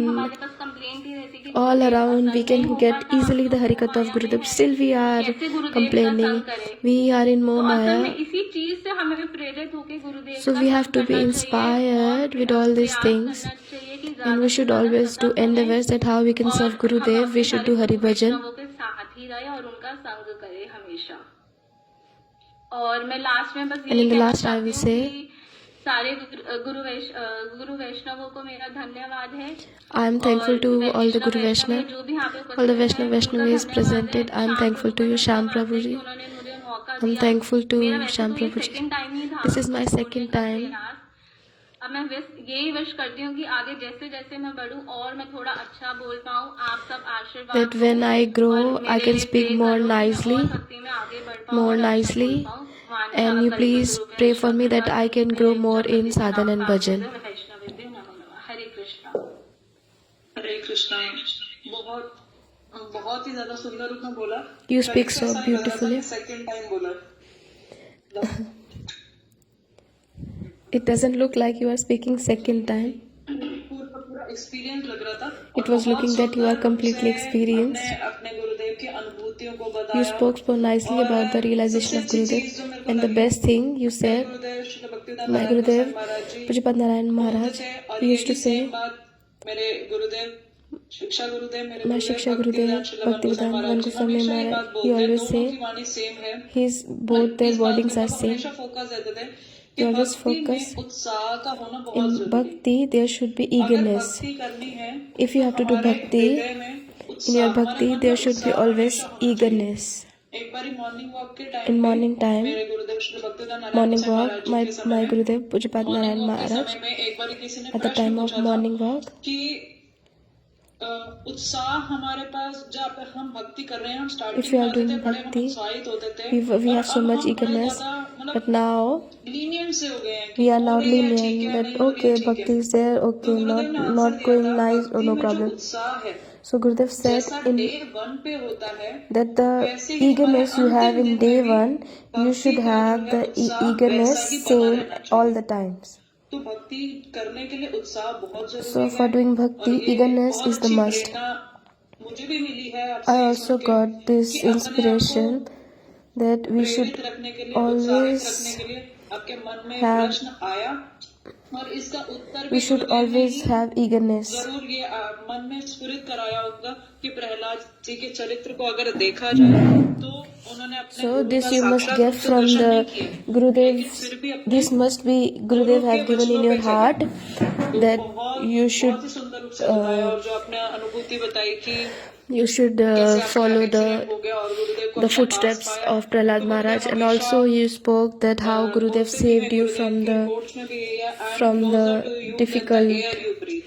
around, हमारे पास कंप्लेंट ही रहती कि all around we can get easily the Harikatha of Gurudev. Still we are कैसे गुरुदेव का complaining. संग करें। We are in तो more असल में Maya. इसी चीज से हमें प्रेरित होकर गुरुदेव So का we संग have to be करना inspired चाहिए with और all these प्रयास things. करना चाहिए कि And ज्यादा we से should ज्यादा always do सतत endeavors रहें that how we can और serve हम Gurudev. अपने We should do Haribhakta Hari Bhajan. वैष्णवों के साथ ही रहे और उनका संग करें हमेशा। और मैं लास्ट में बस And in यही the कहना last, I will चाहती हूँ say, कि सारे गुरु वैष्णवों को मेरा धन्यवाद है। I am thankful और to all the Vaishnav Guru Vaishnav Vaishnav, जो भी यहाँ पे all the उपस्थित Vaishnav हैं, उनका Vaishnavis धन्यवाद है। presented. I am Shyam thankful Prabhu to का you, Sham धन्यवाद है Prabhu कि ji. उन्होंने मुझे मौका I'm दिया। thankful to मेरा वैसे Sham तो ये Prabhu ji. सेकंड टाइम ही था This is my आपको second बोलने का time. प्रयास। अब मैं यही विश करती हूँ कि आगे जैसे जैसे मैं बढ़ूँ और मैं थोड़ा अच्छा बोल पाऊँ। आप सब आशीर्वाद That दो when I और grow, I मेरे can लिए speak प्रे more करो कि मैं nicely, और भक्ति में आगे बढ़ पाऊँ more और अच्छा बोल nicely. पाऊँ। वांछा And you please कल्पतरुभ्यश्च pray for me that I can grow more in कृपा sadhana and bhajan. वैष्णवेभ्यो नमो नमः। हरे कृष्णा। हरे कृष्णा। बहुत बहुत ही ज्यादा सुंदर रूप में बोला। You speak so ऐसा ही लग रहा था beautifully. कि सेकंड टाइम बोला। It doesn't look like you are speaking second time. पूरा एक्सपीरियंस लग रहा था। It was looking that you are completely experienced. अपने गुरुदेव की अनुभूतियों को You बताया। spoke so nicely about the realization of Gurudev. And the best thing you said, Gurudev Shri Bhaktivedanta my Narayan Gurudev, Gosai Maharaj ji Pujapad Narayan Maharaj, बोलते थे और he used to यही say, same बात मेरे गुरुदेव शिक्षा गुरुदेव मेरे my Gurudev Shiksha Gurudev, Bhaktivedanta Bhaktivedanta Gosai Goswami हमेशा ये Maharaj, बात he बोलते हैं। always दोनों की say, वाणी सेम है। his both their इस बात wordings को are मतलब same. हमेशा फोकस देते थे You कि always भक्ति focus. में उत्साह का होना बहुत In जरूरी है। bhakti, there should be अगर eagerness. भक्ति करनी है If you have to do हमारे bhakti, हृदय में in उत्साह your हमारे bhakti, मन में there should be उत्साह always हमेशा होना चाहिए। eagerness. एक बारी मॉर्निंग वॉक के In टाइम morning पे time, मेरे गुरुदेव श्री भक्तिवेदांत नारायण morning गोसाई walk, महाराज जी के समय my में Gurudev, Pujapad morning Narayan walk के Maharaj, समय में एक बारी किसी ने at the प्रश्न time of पूछा था morning walk, कि उत्साह हमारे पास जब हम भक्ति कर रहे हैं हम if स्टार्टिंग you में are आते थे doing बड़े हम bhakti, उत्साहित होते थे we और have so अब much हम बड़े eagerness, ज्यादा but मतलब now लीनियंट से हो गए हैं we कि are हो now रही है ठीक lenient है that नहीं हो रही okay, है ठीक bhakti है। is there, तो okay, गुरुदेव ने आंसर not दिया going था nice, oh भक्ति no में जो problem. उत्साह है So Gurudev said जैसा in डे 1 पे होता है that the वैसे ही हमारे eagerness you have अंतिम in दिन day में भी one, you भक्ति should का जो have है the उत्साह eagerness वैसा ही बना same रहना all चाहिए। the times. तो भक्ति करने के लिए उत्साह बहुत So जरूरी for है doing और bhakti, ये eagerness बहुत is the अच्छी must. प्रेरणा मुझे भी मिली है I आपसे ये also सुन के got this कि अपने आप को inspiration that we should प्रेरित रखने के लिए उत्साहित रखने always के लिए आपके मन में have प्रश्न आया और इसका उत्तर we भी should गुरुदेव ने always ही have eagerness. जरूर ये मन में स्फुरित कराया होगा कि प्रहलाद जी के चरित्र को अगर देखा जाए तो उन्होंने अपने So गुरु this का you must साक्षात get रूप से from दर्शन नहीं the किया Gurudev. लेकिन फिर भी अपने This must be Guru Gurudev के have given in वचनों your पे चले heart तो that बहुत you should बहुत ही सुंदर रूप से बताया और जो आपने अनुभूति बताई कि you should कैसे आपका follow एक्सीडेंट हो गया और गुरुदेव को the अपने पास footsteps पाया of Prahlad तो Maharaj, गुरुदेव and हमेशा also you spoke that how Gurudev बोलते भी हैं saved you गुरुदेव from की the कोट्स में भी यही है I am from closer the to you then the difficult air you breathe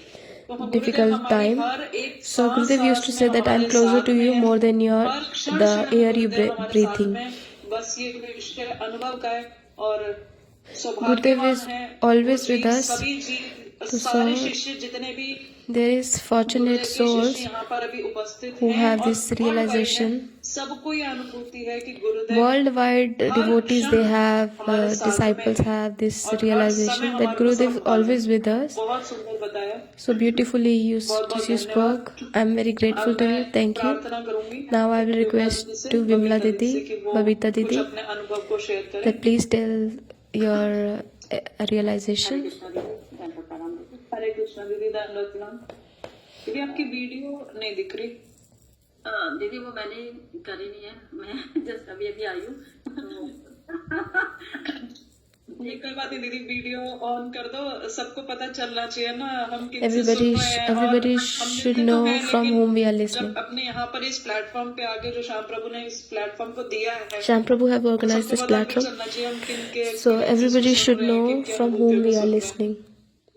तो गुरुदेव difficult हमारी time. हर एक So सांस Gurudev used to सांस say में that I am हमारे closer साथ to में you है more than your हर क्षण the क्षण air you गुरुदेव हमारे साथ breathing. में बस ये विषय अनुभव का है और Gurudev सौभाग्यवान is है always वो with जी us. सभी जी So सारे शिष्य जितने भी there is fortunate गुरुदेव के souls शिष्य यहाँ पर अभी उपस्थित who हैं have और this worldwide हैं realization. सबको ये अनुभूति है कि गुरुदेव Worldwide हर devotees क्षण they have हमारे साथ में disciples है have this और हर समय realization that हमारे को Gurudev is संभालते always हैं with us. बहुत सुंदर बताया So beautifully बहुत बहुत you धन्यवाद spoke. I am very grateful अब to मैं you. Thank you. प्रार्थना करूंगी Now I will Vimla request दीदी से to Vimla बबीता दीदी से Didi, कि वो Babita कुछ Didi, अपने अनुभव को शेयर करें that please tell your realization. हरे कृष्णा दीदी दंडवत प्रणाम दीदी आपकी वीडियो नहीं दिख रही दीदी वो मैंने करी नहीं है मैं जस्ट अभी अभी आई हूँ ये कोई बात नहीं दीदी वीडियो ऑन कर दो सबको पता चलना चाहिए ना हम किनसे Everybody, सुन रहे हैं और everybody हम should मिलते तो know हैं from लेकिन whom we are जब listening. अपने यहाँ पर इस प्लेटफॉर्म पे आगे जो श्याम प्रभु ने इस प्लेटफॉर्म को दिया है Sham Prabhu have तो organized सबको this पता भी platform. चलना चाहिए हम किनके So experiences को everybody सुन should रहे हैं, know किनके from अनुभूतियों whom को we are सुन रहे हैं। listening.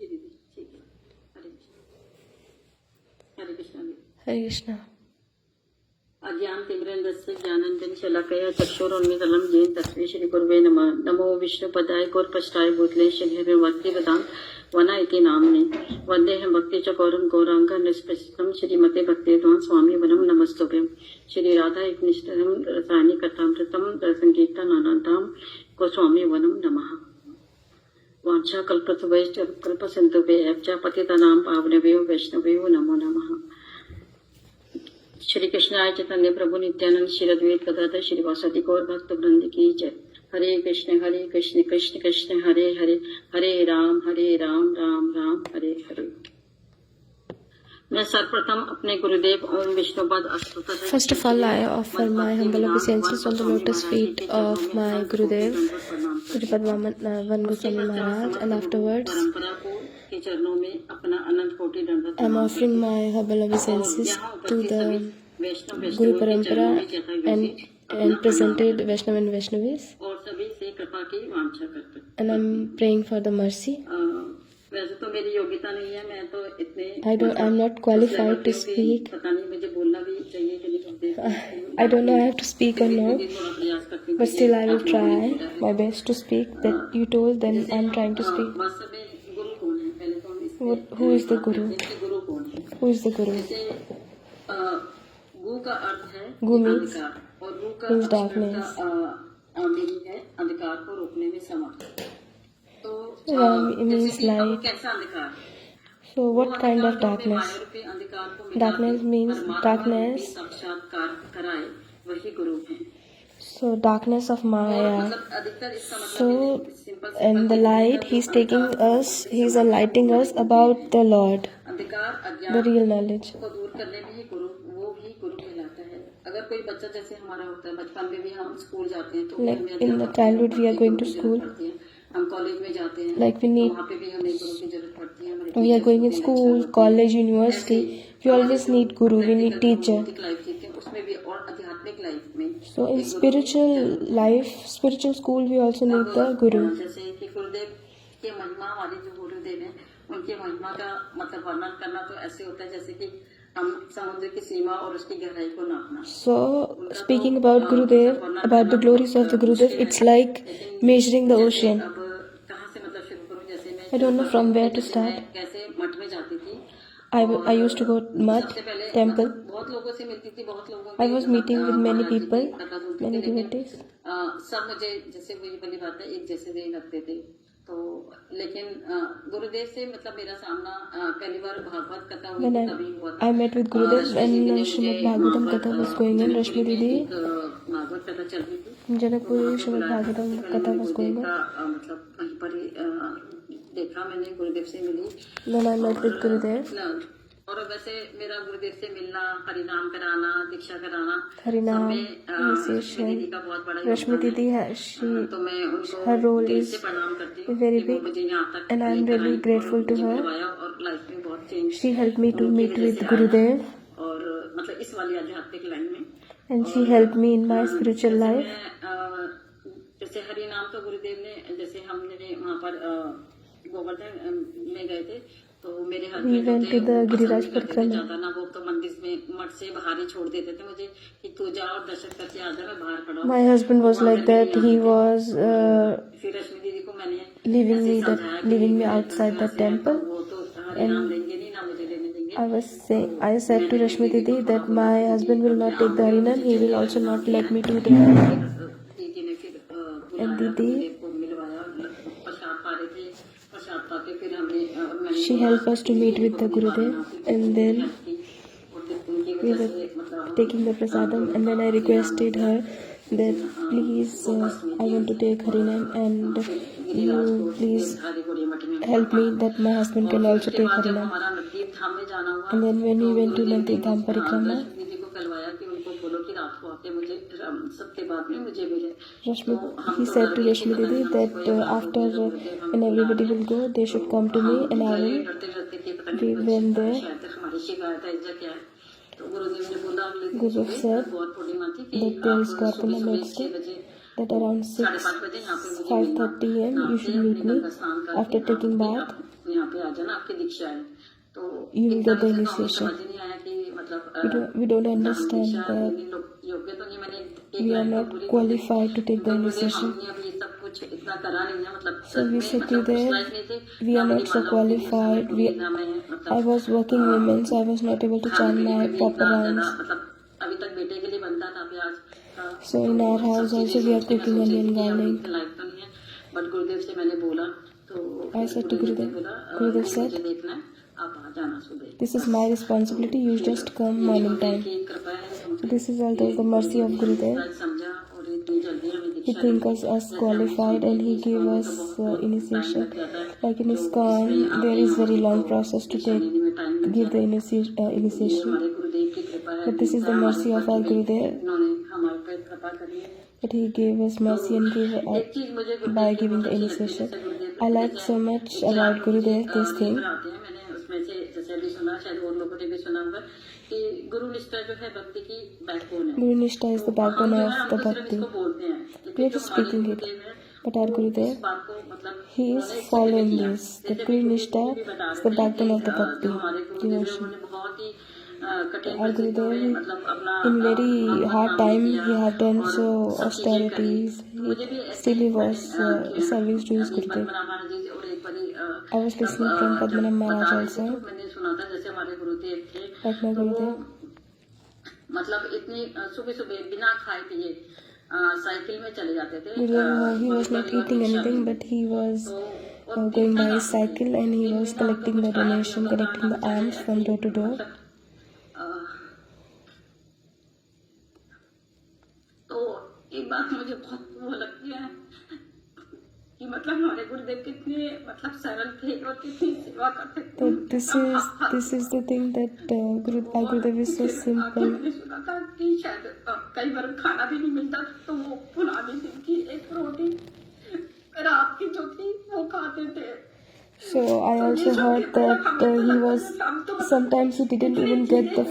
जी दीदी ठीक है हरे कृष्णा Hare Krishna. अज्ञान तिमिरन्दस्य ज्ञानञ्जन शलाकया चक्षुरुन्मीलितं येन तस्मै श्रीगुरुवे नमः नमो विष्णुपदाय गौरपष्टाय भूतले श्रीहरि भक्तिवेदांत वना इति नाम्ने वन्देऽहं भक्ति च गौरं गौरांग निष्पृष्टं श्रीमते भक्तिवेदांत स्वामी वनं नमस्तुभ्यं श्री राधा एकनिष्ठं रसायनि कथामृतं संकीर्तनानां गोस्वामी वनं नमः वाञ्छा कल्पतरुभ्यश्च कल्पसिन्धुभ्यश्च पतितानां पावनेभ्यो वैष्णवेभ्यो नमो नमः श्री कृष्णाय चैतन्य प्रभु नित्यानंद श्री अद्वैत गदाधर श्रीवासदि गौर भक्त वृंद की जय हरे कृष्ण कृष्ण कृष्ण हरे हरे हरे राम राम राम हरे हरे मैं सर्वप्रथम अपने गुरुदेव ओम Vishnupad अष्टोत्तर First of all, I offer my humble obeisances on the lotus feet of my Gurudev, Gurupad Vaman Goswami Maharaj, and afterwards परंपरा को के चरणों में अपना अनंत कोटि दंडवत I'm offering my humble obeisances to the Vaishnav Guru Parampara and presented Vaishnav and Vaishnavis, और सभी से कृपा की वांछा करते हैं। and I'm praying for the mercy. वैसे तो मेरी योग्यता नहीं है, मैं तो इतने I'm not qualified to speak. पता नहीं मुझे बोलना भी चाहिए कि नहीं करते। I don't know I have to speak or not, थोड़ा प्रयास करती हूँ, but still I will try my best to speak. That you told, then I'm trying to speak. वास्तव में गुरु कौन है? पहले तो हम इसके Who is the Guru? इसके गुरु कौन है? Who is the Guru? जैसे गु का अर्थ है Gu means अंधकार और रू का means darkness. मीनिंग है अंधकार को रोकने में समर्थ। तो Ram means जैसे कि अब light. कैसा अंधकार? So what kind of darkness? के अंधकार को Darkness means darkness. साक्षात्कार कराए वही गुरु है। So darkness of Maya. मतलब अधिकतर इसका मतलब So simple and the light, he's taking us, he's enlightening us about the Lord, अंधकार the अज्ञान real knowledge. को दूर करने में ही गुरु वो भी गुरु कहलाता है। अगर कोई बच्चा जैसे हमारा होता है, बचपन में भी हम स्कूल जाते हैं तो Like हमें in the अध्यापक childhood we are going to की school. जरूरत पड़ती है। हम कॉलेज में जाते हैं Like we तो need, वहाँ पे भी हमें गुरु की जरूरत पड़ती है। हमारे we are teachers going in को भी school, अच्छा college, university. We always need Guru, we need teacher. भौतिक लाइफ जीते हैं उसमें भी और आध्यात्मिक लाइफ में So in spiritual life, spiritual school, we also need the Guru. जैसे कि गुरुदेव के महिमा, हमारे जो गुरुदेव हैं उनके महिमा का मतलब वर्णन करना तो ऐसे होता है जैसे कि हम समुद्र की सीमा और उसकी गहराई को नापना। So speaking about Gurudev, about the glories of the Gurudev, it's like measuring the ocean. अब कहाँ से मतलब शुरू करूँ? जैसे मैं I don't know from where to start. कैसे मठ में जाती थी। I used to go Math सबसे पहले temple. बहुत लोगों से मिलती थी, बहुत लोगों I was meeting with many people, many devotees. सब मुझे जैसे वही वाली बात है एक जैसे नहीं लगते थे। तो लेकिन गुरुदेव से मतलब मेरा सामना पहली बार भागवत कथा हुई When थी तभी हुआ था। I met with Gurudev when Srimad Bhagavatam Katha was going on, Rashmi Didi, Bhagavat कथा चल रही थी। Janakpuri Srimad Bhagavatam Katha was going on. मतलब वहीं पर ही देखा मैंने, गुरुदेव से मिली। Then I met with Gurudev. और वैसे मेरा गुरुदेव से मिलना, हरिनाम कराना, दीक्षा कराना, Harinam, दीदी initiation. का बहुत बड़ा Rashmi योगदान है। Didi, she, तो मैं उनको her role दिल is से प्रणाम करती हूँ very कि वो big, मुझे यहाँ तक and I'm really grateful to her. करवाया और लाइफ में बहुत change She helped me to meet with Gurudev, और मतलब इस वाली आध्यात्मिक लाइन में। and she helped me in my spiritual life. जैसे हरिनाम तो गुरुदेव ने, जैसे हमने वहाँ पर गोवर्धन में गए थे तो मेरे We husband went to the Giriraj Parikrama. जाता ना, वो तो मंदिर में मठ से बाहर ही छोड़ देते थे मुझे कि तू जा और दर्शन करके आ जा, मैं बाहर खड़ा हूँ। My husband was like that. He was फिर रश्मि दीदी को मैंने leaving me outside the temple. वो तो हरिनाम देंगे नहीं ना मुझे लेने देंगे। I said to Rashmi Didi that my husband will not take the Harinam. He will also not let me to the Harinam. दीदी ने फिर And Didi, गुरुदेव को मिलवाया, प्रसाद पा रहे थे, प्रसाद पाके फिर हमने मैंने she helped us to meet with the Gurudev, and then we were taking the prasadam, and then I requested her that please I want to take Harinam, and you please help me that my husband can also take Harinam. हमारा नवदीप धाम में जाना हुआ। And then when we went to Navdeep Dham Parikrama, दीदी को कलवाया कि उनको बोलो कि रात को आके मुझे सबके बाद में मुझे मिले। he said to Rashmi Didi that after when everybody will go, they should come to me, and I will. डरते डरते थे पता We नहीं went there. शायद हमारी शिकायत है या क्या है। तो गुरुदेव ने बोला अगले दिन Gurudev सुबह said बहुत पूर्णिमा थी कि that there is आप Gautam सुबह next 6 day, बजे that around 5:30 बजे यहाँ पे मुझे 5:30 am you should meet me after taking bath. यहाँ पे आ जाना, आपकी दीक्षा है। तो You will get the एकदम से तो हमें initiation. समझ नहीं आया कि मतलब We don't understand that योग्य तो नहीं, मैंने we are not qualified to take the initiation. हमने अभी सब कुछ इतना करा नहीं है, मतलब So we said to them, we are not so qualified. I was working women, so I was not able to chant my proper rhymes. मतलब अभी तक बेटे के लिए बनता था प्याज। So in our house also we are cooking onion garlic. Life तो नहीं है, बट गुरुदेव से मैंने बोला तो I said to Gurudev, Gurudev said, मुझे देखना है, आप आ जाना सुबह। this is my responsibility, you just come morning time. की कृपा है, So this is all the mercy of Gurudev. समझा और इतनी जल्दी हमें He think us qualified, and he gave us initiation. Like in ISKCON, there is very long process to take give the initiation. हमारे गुरुदेव की कृपा है But this is the mercy of our Gurudev, इन्होंने हमारे पे कृपा करी है that he gave us mercy and gave एक चीज मुझे by गुरुदेव की giving बहुत the अच्छी लगती है initiation. जैसे गुरुदेव I like so much about Gurudev this thing. बनाते हैं मैंने उसमें से जैसे अभी सुना शायद और लोगों ने भी सुना होगा कि गुरु निष्ठा जो है भक्ति की बैकबोन है Guru Nishtha is the backbone हम जो of है हम the तो सिर्फ bhakti. इसको बोलते हैं We लेकिन are जो just हमारे speaking it, गुरुदेव है but our इस Gurudev, बात को मतलब he is उन्होंने इस following किया this. The जैसे Guru अभी Nishtha गुरुदेव भी बता is रहे the थे backbone of the कि bhakti जो हमारे गुरुदेव है devotion. उन्होंने बहुत ही कठिन Our परिस्थितियों में Gurudev, मतलब अपना in very मन को hard काम time, किया he have done और so सब चीजें करी austerities. मुझे भी ऐसे Still he was serving to his अभी Gurudev. पद्मनाभ महाराज जी और एक बारी I was listening from जब Padmanabh बता Maharaj रहे थे also, तो मैंने सुना था जैसे हमारे गुरुदेव थे like my तो वो Gurudev. मतलब इतनी सुबह सुबह बिना खाए पिए साइकिल में चले जाते थे Gurudev, he was not Madhubani और eating रिक्शा anything, में but he was तो और going by कीर्तन his cycle and he was collecting the donation, collecting the alms from door to door. तो एक बात मुझे बहुत वो लगती है कि मतलब हमारे गुरुदेव कितने मतलब सरल थे और कितनी सेवा करते थे So this is the thing that our Gurudev is so simple. मैंने सुना था कि शायद कई बार खाना भी नहीं मिलता तो वो पुराने दिन की एक रोटी रात की जो थी वो खाते थे So I also heard that he was, sometimes he didn't even get the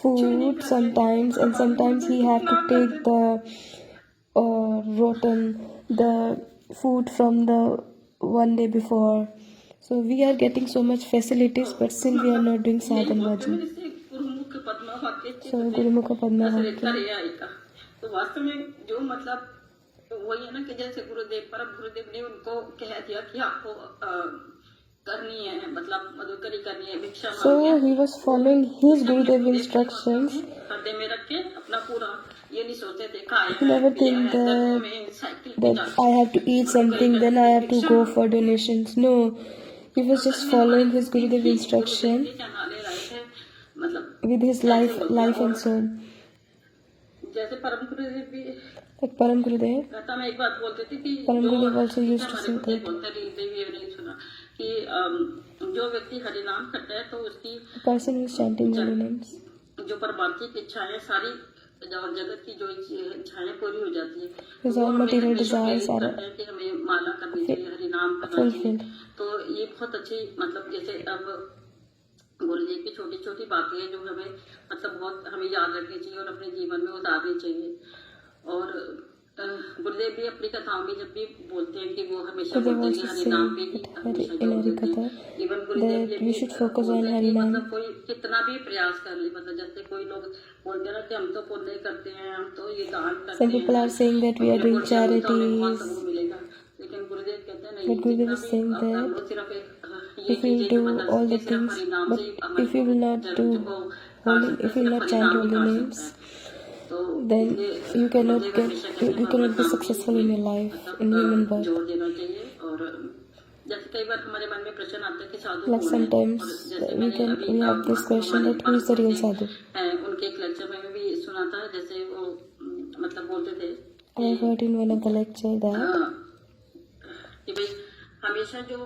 food sometimes, and sometimes he had to take the rotten, the food from the one day before. So we are getting so much facilities, but still we are not doing sadhan bhajan. गुरुमुख पद्मा वाक्य So Gurumukha Padma ऐसे Vakya. लिखा रहा है तो वास्तव में जो मतलब वही है ना कि जैसे गुरुदेव परम गुरुदेव ने उनको कह दिया कि आपको करनी है मतलब मधुकरी करनी है भिक्षा So मांगनी है he was following his Gurudev instructions. हृदय में रख के अपना पूरा ये नहीं सोचते थे खाए He never think that I have to eat something, then I have to go for donations. No, he was just following his Gurudev instruction मतलब with his life and soul. जैसे परम गुरुदेव भी Like Param Gurudev, कहता मैं एक बात बोलती थी कि Param जो Gurudev also used to say हमारे that बोलते देवी नहीं सुना कि जो व्यक्ति हरिनाम करता है तो उसकी the person who is chanting holy names, जो परमार्थिक इच्छाएं सारी और जगत की जो इच्छाएं पूरी हो जाती है his वो all हमें material हमेशा desires प्रेरित are करते हैं कि हमें माला करनी चाहिए हरिनाम करना चाहिए fulfilled. तो ये बहुत अच्छी मतलब जैसे अब गुरुदेव की छोटी छोटी बातें हैं जो हमें मतलब बहुत हमें याद रखनी चाहिए और अपने जीवन में उतारनी चाहिए और गुरुदेव भी अपनी कथाओं में जब भी बोलते हैं कि वो हमेशा Gurudev बोलते हैं also कि हरिनाम पे saying ही हमेशा in जोर Hari देते Katha हैं इवन गुरुदेव that ये we भी should focus on बोलते हैं कि Harinam. मतलब कोई कितना भी प्रयास कर ले मतलब जैसे कोई लोग बोलते हैं ना कि हम तो पुण्य करते हैं हम तो ये दान करते Some people हैं are saying that we are doing तो हमें बहुत charities, वो मिलेगा लेकिन गुरुदेव कहते हैं नहीं but Gurudev जितना is भी saying आप कर that लो सिर्फ एक ये if you चीजें जो do बदल all the सकती है सिर्फ things, हरिनाम but से ही हमारे if you will not do जगत को holy, if you will not chant holy names, then you cannot be successful in your life, in human birth. जोर देना चाहिए और जैसे कई बार हमारे मन में प्रश्न आता है कि साधु Like कौन है sometimes और जैसे we have this question that who is the real sadhu. उनके एक लेक्चर में भी सुना था जैसे वो मतलब बोलते थे I have heard in one of the lecture that कि भाई हमेशा जो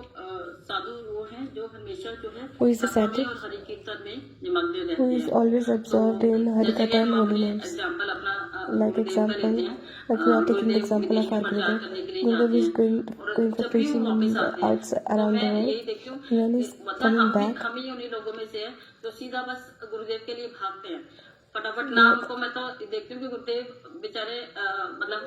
साधु वो हैं जो हमेशा जो है Who is the sadhu? और हरि कीर्तन में निमग्न रहते who हैं is always absorbed in Harikatha and holy names. Example अपना Like example, like we are taking the example of our Gurudev. Gurudev is going for preaching outside around the world. When he's coming back, हम ही उन्हीं लोगों में से है जो सीधा बस गुरुदेव के लिए भागते हैं फटाफट नाम को मैं तो देखती हूँ कि गुरुदेव बेचारे मतलब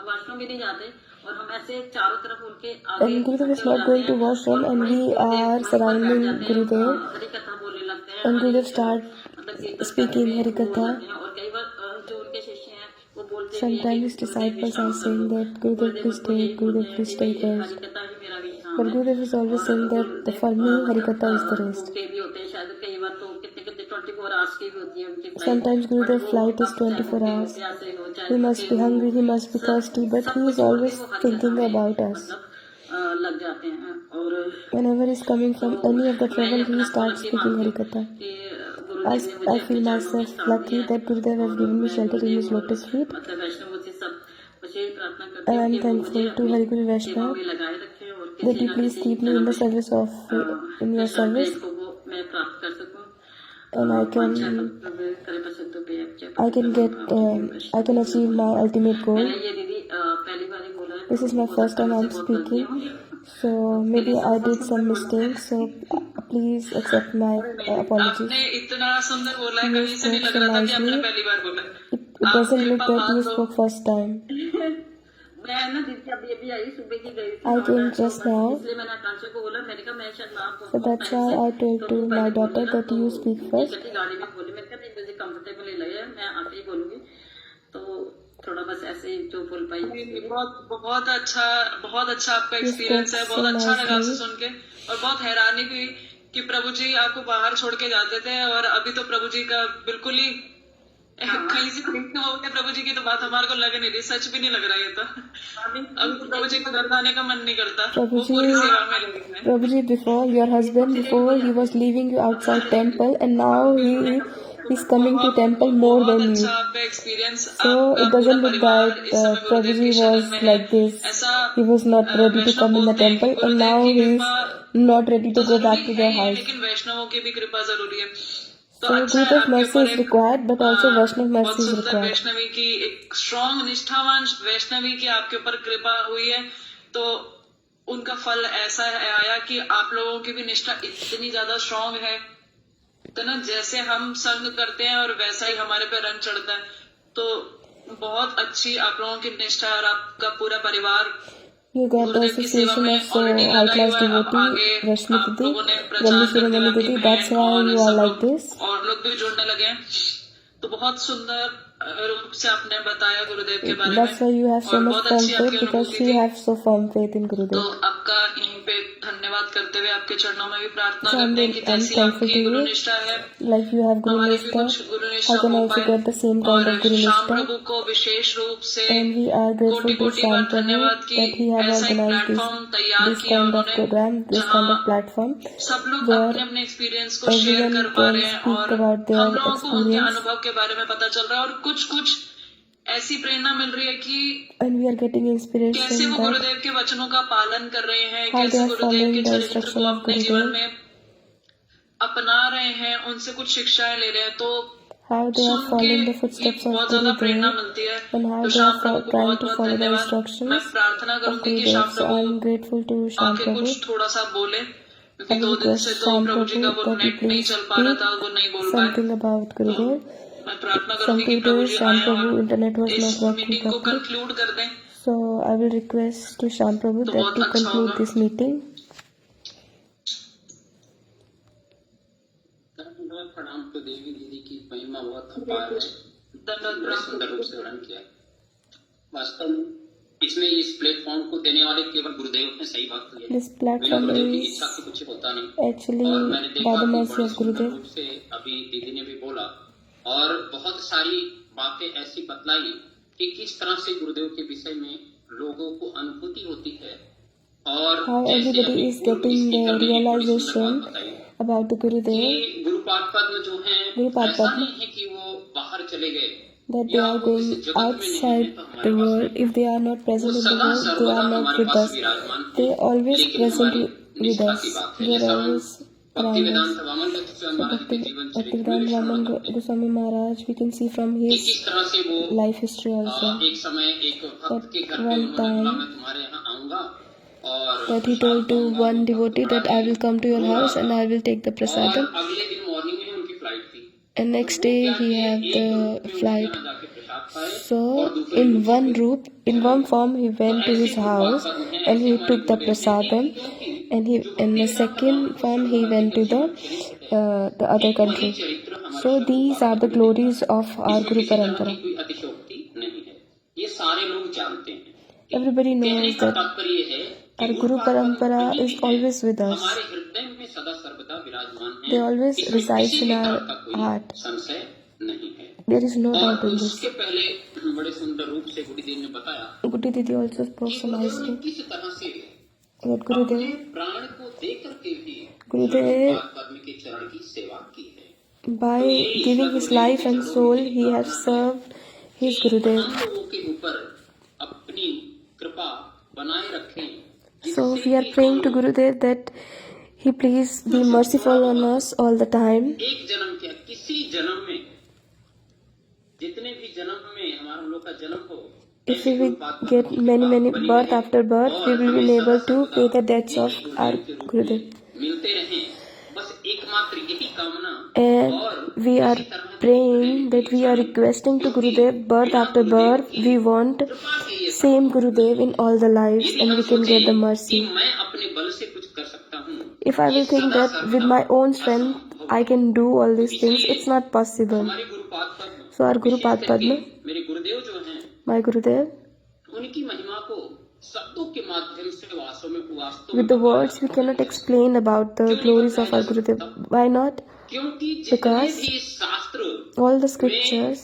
वॉशरूम भी नहीं जाते और हम ऐसे चारों तरफ उनके आगे and Gurudev is not going to washroom, and we are surrounding Gurudev, Hari कथा बोलने लगते हैं and Gurudev start मतलब कीर्तन speaking करते Harikatha. हैं और कई बार जो उनके शिष्य हैं वो बोलते भी हैं Sometimes कि his disciples are saying that Gurudev please stay, Gurudev please stay first. हरिकथा ही मेरा भी काम But है Gurudev is always saying that for me Harikatha is the rest. भूखे भी होते हैं शायद कई बार तो कितने कितने 24 आवर्स की भी होती है उनकी flight। Sometimes Gurudev But वो flight is चाहे 24 भूखे हो, hours. प्यासे हो, चाहे He must भूखे be हो, hungry, he must be thirsty, but he is always thinking about us. मतलब लग जाते हैं और Whenever he's coming from any of the travel, he starts speaking Harikatha. कि गुरुदेव ने I feel myself lucky that Gurudev has given me shelter in his lotus feet, मतलब वैष्णव से सब मुझे प्रार्थना करती and हूँ I'm कि वो मुझे thankful to Hari Guru सेवा Vaishnava में लगाए रखें और that किसी you ना please किसी keep me in the service of in your Krishna service. प्रेम को वो and I can achieve my ultimate goal. मैंने ये दीदी पहली बार ही बोला है। This is my first time I'm speaking, so maybe I did some mistakes, so please accept my apologies. आपने इतना सुंदर बोला है, You कहीं से नहीं spoke लग so रहा था कि आपने nicely. पहली बार बोला है। It doesn't look that you spoke first time. मैं ना दीदी अभी अभी आई, सुबह की गई थी I came just now, इसलिए मैंने आकांक्षा को बोला, मैंने कहा मैं शायद ना आपको so that's why I told to my daughter that you speak first. इकट्ठी गाड़ी में बोली, मैंने कहा नहीं मुझे कंफर्टेबल ही लगे, मैं आके ही बोलूंगी, तो थोड़ा बस ऐसे ही जो बोल पाई। बहुत अच्छा आपका एक्सपीरियंस है, बहुत अच्छा लगा आपसे सुन के, और बहुत हैरानी हुई कि प्रभु जी आपको बाहर छोड़ के जाते थे, और अभी तो प्रभु जी का बिल्कुल ही कहीं से कहीं हो गया। प्रभु जी की तो बात हमारे को लग नहीं रही, सच भी नहीं लग रहा ये तो। अभी तो प्रभु जी को घर आने का मन नहीं करता, वो पूरी सेवा में लगे हैं। Prabhuji, before your husband, before he was leaving you outside temple, and now he is coming to temple more than बहुत you. अच्छा आपका experience. So it doesn't look that Prabhuji was like this. He was not ready to come in the temple, and now he is not ready to go back to their house. लेकिन वैष्णवों की भी कृपा जरूरी है। तो So अच्छा है, Guru's आपके mercy ऊपर is एक required, but also Vaishnav बहुत mercy is सुंदर required. वैष्णवी की एक स्ट्रॉन्ग निष्ठावान वैष्णवी की आपके ऊपर कृपा हुई है, तो उनका फल ऐसा आया कि आप लोगों की भी निष्ठा इतनी ज्यादा स्ट्रॉन्ग है, तो ना जैसे हम संग करते हैं और वैसा ही हमारे पे रंग चढ़ता है। तो बहुत अच्छी आप लोगों की निष्ठा, और आपका पूरा परिवार You got the association of high class devotee, Rashmi Didi, Ramli Shiromani Didi, that's why you are like this. और लोग भी जुड़ने लगे हैं। तो बहुत सुंदर रूप से आपने बताया गुरुदेव के बारे में, That's why you have so और much बहुत firm अच्छी faith, आपकी because अनुभूति you थी। have so firm faith in तो Gurudev. आपका यहीं पे धन्यवाद करते हुए आपके चरणों में भी प्रार्थना So करते हैं कि I'm जैसी thankful आपकी to गुरु you. निष्ठा है, Like you have Guru हमारी भी Nishtha, कुछ गुरु I निष्ठा can हो also पाए, get the same kind और of Guru श्याम Nishtha. प्रभु को विशेष रूप से And we are grateful कोटि to कोटि Shyam बार Prabhu धन्यवाद कि that he have ऐसा एक organized प्लेटफॉर्म तैयार this किया kind of उन्होंने, program, this kind of जहाँ platform, सब लोग where अपने अपने एक्सपीरियंस को शेयर everyone कर पा can रहे हैं, speak और about हम their लोगों को उनके experience, अनुभव के बारे में पता चल रहा है, और कुछ कुछ ऐसी प्रेरणा मिल रही है कि and we are getting कैसे inspiration वो that गुरुदेव के वचनों का पालन कर रहे हैं, how they कैसे are गुरुदेव following के the चरित्र instruction को of अपने जीवन Gurudev, में अपना रहे हैं, उनसे कुछ शिक्षाएं ले रहे हैं। तो how they are सुन के following the भी footsteps of बहुत ज्यादा प्रेरणा Gurudev, मिलती है। and how तो they श्याम are प्रभु को trying बहुत to बहुत follow the धन्यवाद। मैं instructions प्रार्थना of करूंगी कि Gurudev. Shyam So I am Prabhu grateful to Shyam आके Prabhu. कुछ थोड़ा सा बोले, क्योंकि I 2 will दिन request से तो Shyam प्रभु जी का Prabhu वो that you नेट नहीं please चल पा रहा था, speak वो नहीं बोल पाए। something about तो Gurudev. मैं प्रार्थना From करूंगी कि प्रभु today, जी Shyam आए Prabhu और internet was इस not working मीटिंग को properly. कंक्लूड कर दें, So I will request to Shyam Prabhu तो that बहुत to अच्छा conclude होगा। this meeting. प्रणाम तो देवी दीदी की महिमा बहुत अपार है, धन्यवाद बड़े सुंदर रूप से वर्णन किया। वास्तव में इसमें इस प्लेटफॉर्म को देने वाले केवल गुरुदेव हैं, सही बात तो ये This बिना platform गुरुदेव की is इच्छा से कुछ होता नहीं। actually और मैंने देखा by the कि mercy बड़े of सुंदर Gurudev. रूप से अभी दीदी ने भी बोला और बहुत सारी बातें ऐसी बतलाई कि किस तरह से गुरुदेव के विषय में लोगों को अनुभूति होती है, और How जैसे everybody अभी is पूर्व getting the स्पीकर ने एक बड़ी सुंदर realization बात बताई about the Gurudev, कि गुरुपाद पद्म जो है गुरुपाद ऐसा पद्म, नहीं है कि वो बाहर चले गए that they या are वो इस going जगत में नहीं है outside तो the हमारे पास world. नहीं, If they are not वो present in the सदा world, they सर्वदा are not हमारे with पास us. विराजमान They है, always लेकिन present हमारी with निष्ठा us. की बात है। They are जैसा हम always भक्ति around us. वेदांत वामन गोस्वामी So महाराज के जीवन चरित्र में Bhaktivedanta श्रवण Vaman करते हैं Goswami Maharaj, we can see from कि his किस तरह से वो life history also एक समय एक भक्त के घर at पे one उन्होंने बोला time मैं तुम्हारे यहाँ आऊंगा और that he Prasad told to पाऊंगा, one वो भक्त devotee बड़ा that I he will come to your रो रहा house and था। I will take the और prasadam, अगले दिन मॉर्निंग में उनकी फ्लाइट थी, and तो next वो day क्या he किए, had एक रूप the में उनके flight. यहाँ जाके प्रसाद पाए So और दूसरे in रूप से one फिर room, in चले one गए। form he तो went to ऐसे his गुरुपाद house पद्म है, and ऐसे he हमारे took the गुरुदेव जी हैं, prasadam, क्योंकि and he जो in भक्ति the Vedanta second Vaman form he Goswami went to महाराज का जीवन चरित्र है, the other एक वही country. चरित्र हमारे So सब these are the गुरुपाद में दिखता glories है। of our इसमें Guru किसी तरह की Parampara. कोई अतिशयोक्ति नहीं है, ये सारे लोग जानते हैं। Everybody कहने knows का that तात्पर्य है कि our Guru Gurupad Padma Parampara कहीं is भी है, always with us. हमारे हृदय में सदा सर्वदा विराजमान They है, always इसमें resides किसी in भी our तरह का कोई heart. संशय नहीं है। There is no और doubt in this. उसके पहले बड़े सुंदर रूप से गुरुदेव ने बताया Gurudev Didi also spoke कि so गुरुदेव ने nicely किस तरह से that अपने Gurudev, प्राण को दे करके भी Gurudev गुरुपाद पद्म के चरण की सेवा की है। by giving his life and soul, he has served his कि Gurudev. हम लोगों के ऊपर अपनी कृपा बनाए रखें, So we are praying to Gurudev that He please be merciful on us all the time. एक जन्म क्या, किसी जन्म में, जितने भी जन्म में हमारा हम लोग का जन्म हो, If we will get many birth after birth, we will be able to pay the debts of our Gurudev. मिलते रहें, बस एकमात्र यही कामना। And we are praying that we are requesting to Gurudev birth after birth. We want same Gurudev in all the lives, and we can get the mercy. कि मैं अपने बल से कुछ कर सकता हूँ, If I will think that with my own strength I can do all these things, it's not possible. हमारे गुरुपाद पद्म, So our Gurupaad Padma, मेरे गुरुदेव जो हैं, my Gurudev, उनकी महिमा को शब्दों के माध्यम से वास्तव with the words we cannot explain about the glories of our Gurudev. Why not? क्योंकि जितने Because भी शास्त्र all the scriptures,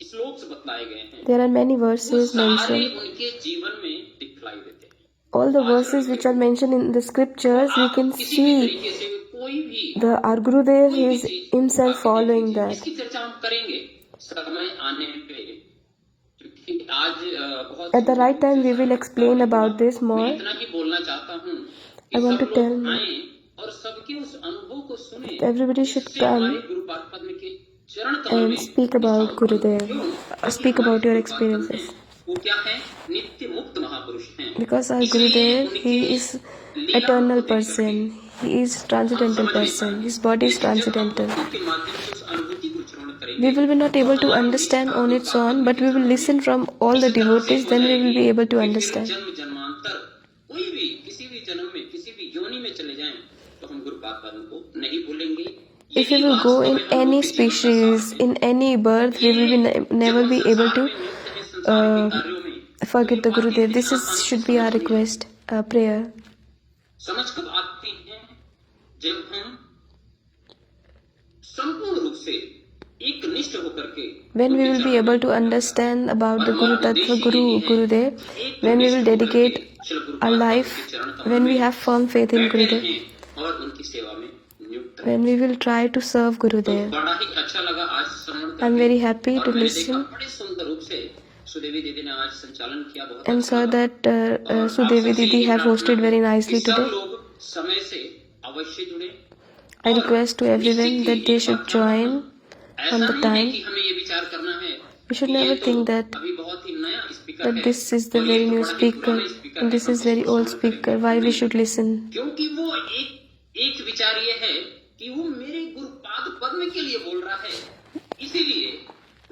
श्लोक से बतलाए गए हैं, there are many वो verses सारे mentioned. उनके जीवन में दिखलाई देते हैं। All the verses which are mentioned in the scriptures, we can किसी भी see तरीके से कोई भी our Gurudev is himself following that. इसकी चर्चा हम करेंगे समय आने पे, क्योंकि आज बहुत At the right time, we will explain about this मैं more. इतना ही बोलना चाहता हूँ कि I want सब to tell लोग आएं और सबके उस अनुभव को सुने, Everybody should जिससे हमारे come गुरुपाद पद्म के चरण कमल and में speak about Gurudev, speak about your experiences. वो क्या है, नित्य मुक्त महापुरुष हैं। Because our Gurudev, he is eternal person. He is transcendental person. His body is transcendental. के माध्यम से उस अनुभूति को श्रवण करेंगे। We will be not able to understand on its own, but we will listen from all the devotees, then we will be able to understand. जन्म जन्मांतर कोई भी किसी भी जन्म में किसी भी योनि में चले जाएं तो हम गुरुपाद पद्म को नहीं भूलेंगे। If we will go in any species, in any birth, we will be never be able to forget the Gurudev. This should be our request, prayer. समझ कब आती है, जब हम संपूर्ण रूप से एक निष्ठ होकर के, When we will be able to understand about the Guru Tattva, Gurudev, when we will dedicate our life, when we have firm faith in Gurudev, और उनकी सेवा में नियुक्त। when we will try to serve Gurudev. बड़ा ही अच्छा लगा आज श्रवण करके। I'm very happy और to मैंने listen देखा बड़े सुंदर रूप से सुदेवी दीदी ने आज संचालन किया, बहुत and अच्छा saw लगा। that Sudevi Didi have hosted very nicely सब today. लोग समय से अवश्य जुड़े। I request to everyone that they should join ऐसा on the नहीं है time. कि हमें ये विचार करना है We should कि ये never तो think that अभी बहुत ही नया स्पीकर that है this is the और ये very तो new बड़ा ही speaker पुराना स्पीकर and है, this is हम very इसको old श्रवण speaker. करेंगे। Why we should listen? क्योंकि वो एक विचार ये है कि वो मेरे गुरुपाद पद्म के लिए बोल रहा है, इसीलिए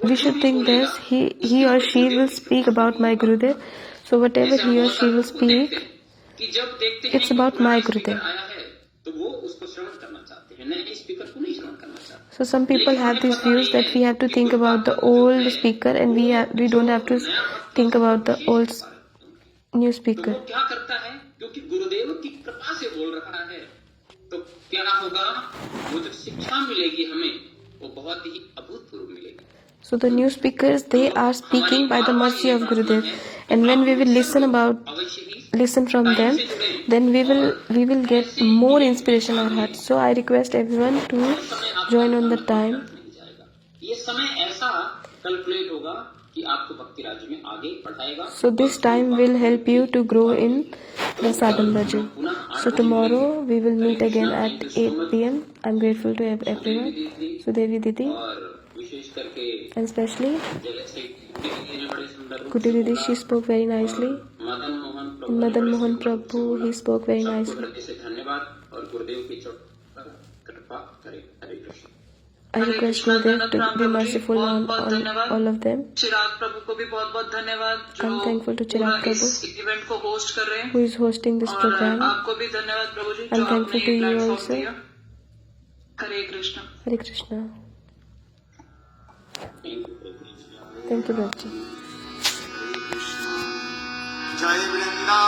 We should think this. He or she will speak about my Gurudev. So whatever he or she will speak, कि जब देखते हैं it's कि about पुराना my स्पीकर Gurudev. आया है तो वो उसको श्रवण करना चाहते हैं, नए स्पीकर को नहीं श्रवण करना चाहते। So some people have these views that we have to think about the old speaker and we don't have to think about the old new तो speaker. वो क्या करता है, क्योंकि गुरुदेव की कृपा से बोल रहा है, तो क्या होगा, वो जो शिक्षा मिलेगी हमें वो बहुत ही अभूतपूर्व मिलेगी। So the new speakers, they are speaking by the mercy of Gurudev, and when we will अवश्य ही listen from them, then we will get more inspiration in our hearts. So I request everyone to join on the time. नहीं जाएगा, ये समय ऐसा calculate होगा कि आपको भक्ति राज्य में आगे बढ़ाएगा। So this time will help you to grow in the sadhan bhajan. So tomorrow we will meet again at 8 p.m. I'm grateful to everyone. Sudevi Didi और विशेष करके and especially जैसे दीदी ने बड़े सुंदर रूप Kuti Didi, she spoke very nicely. Madan Mohan Prabhu And Madan Mohan Prabhu, he spoke very सबको nicely. हृदय से धन्यवाद और गुरुदेव की कृपा करे। हरे Krishna. I request Gurudev to be merciful on all of them. चिराग प्रभु को भी बहुत बहुत धन्यवाद I'm जो thankful to Chirag पूरा इस Prabhu, इवेंट को होस्ट कर रहे हैं, who is hosting this और program. आपको भी धन्यवाद प्रभु जी I'm जो आपने thankful to ये you प्लेटफॉर्म also. दिया। Hare Krishna. Hare Krishna. Thank you. Thank you, Prabhuji. जय वृंदावन।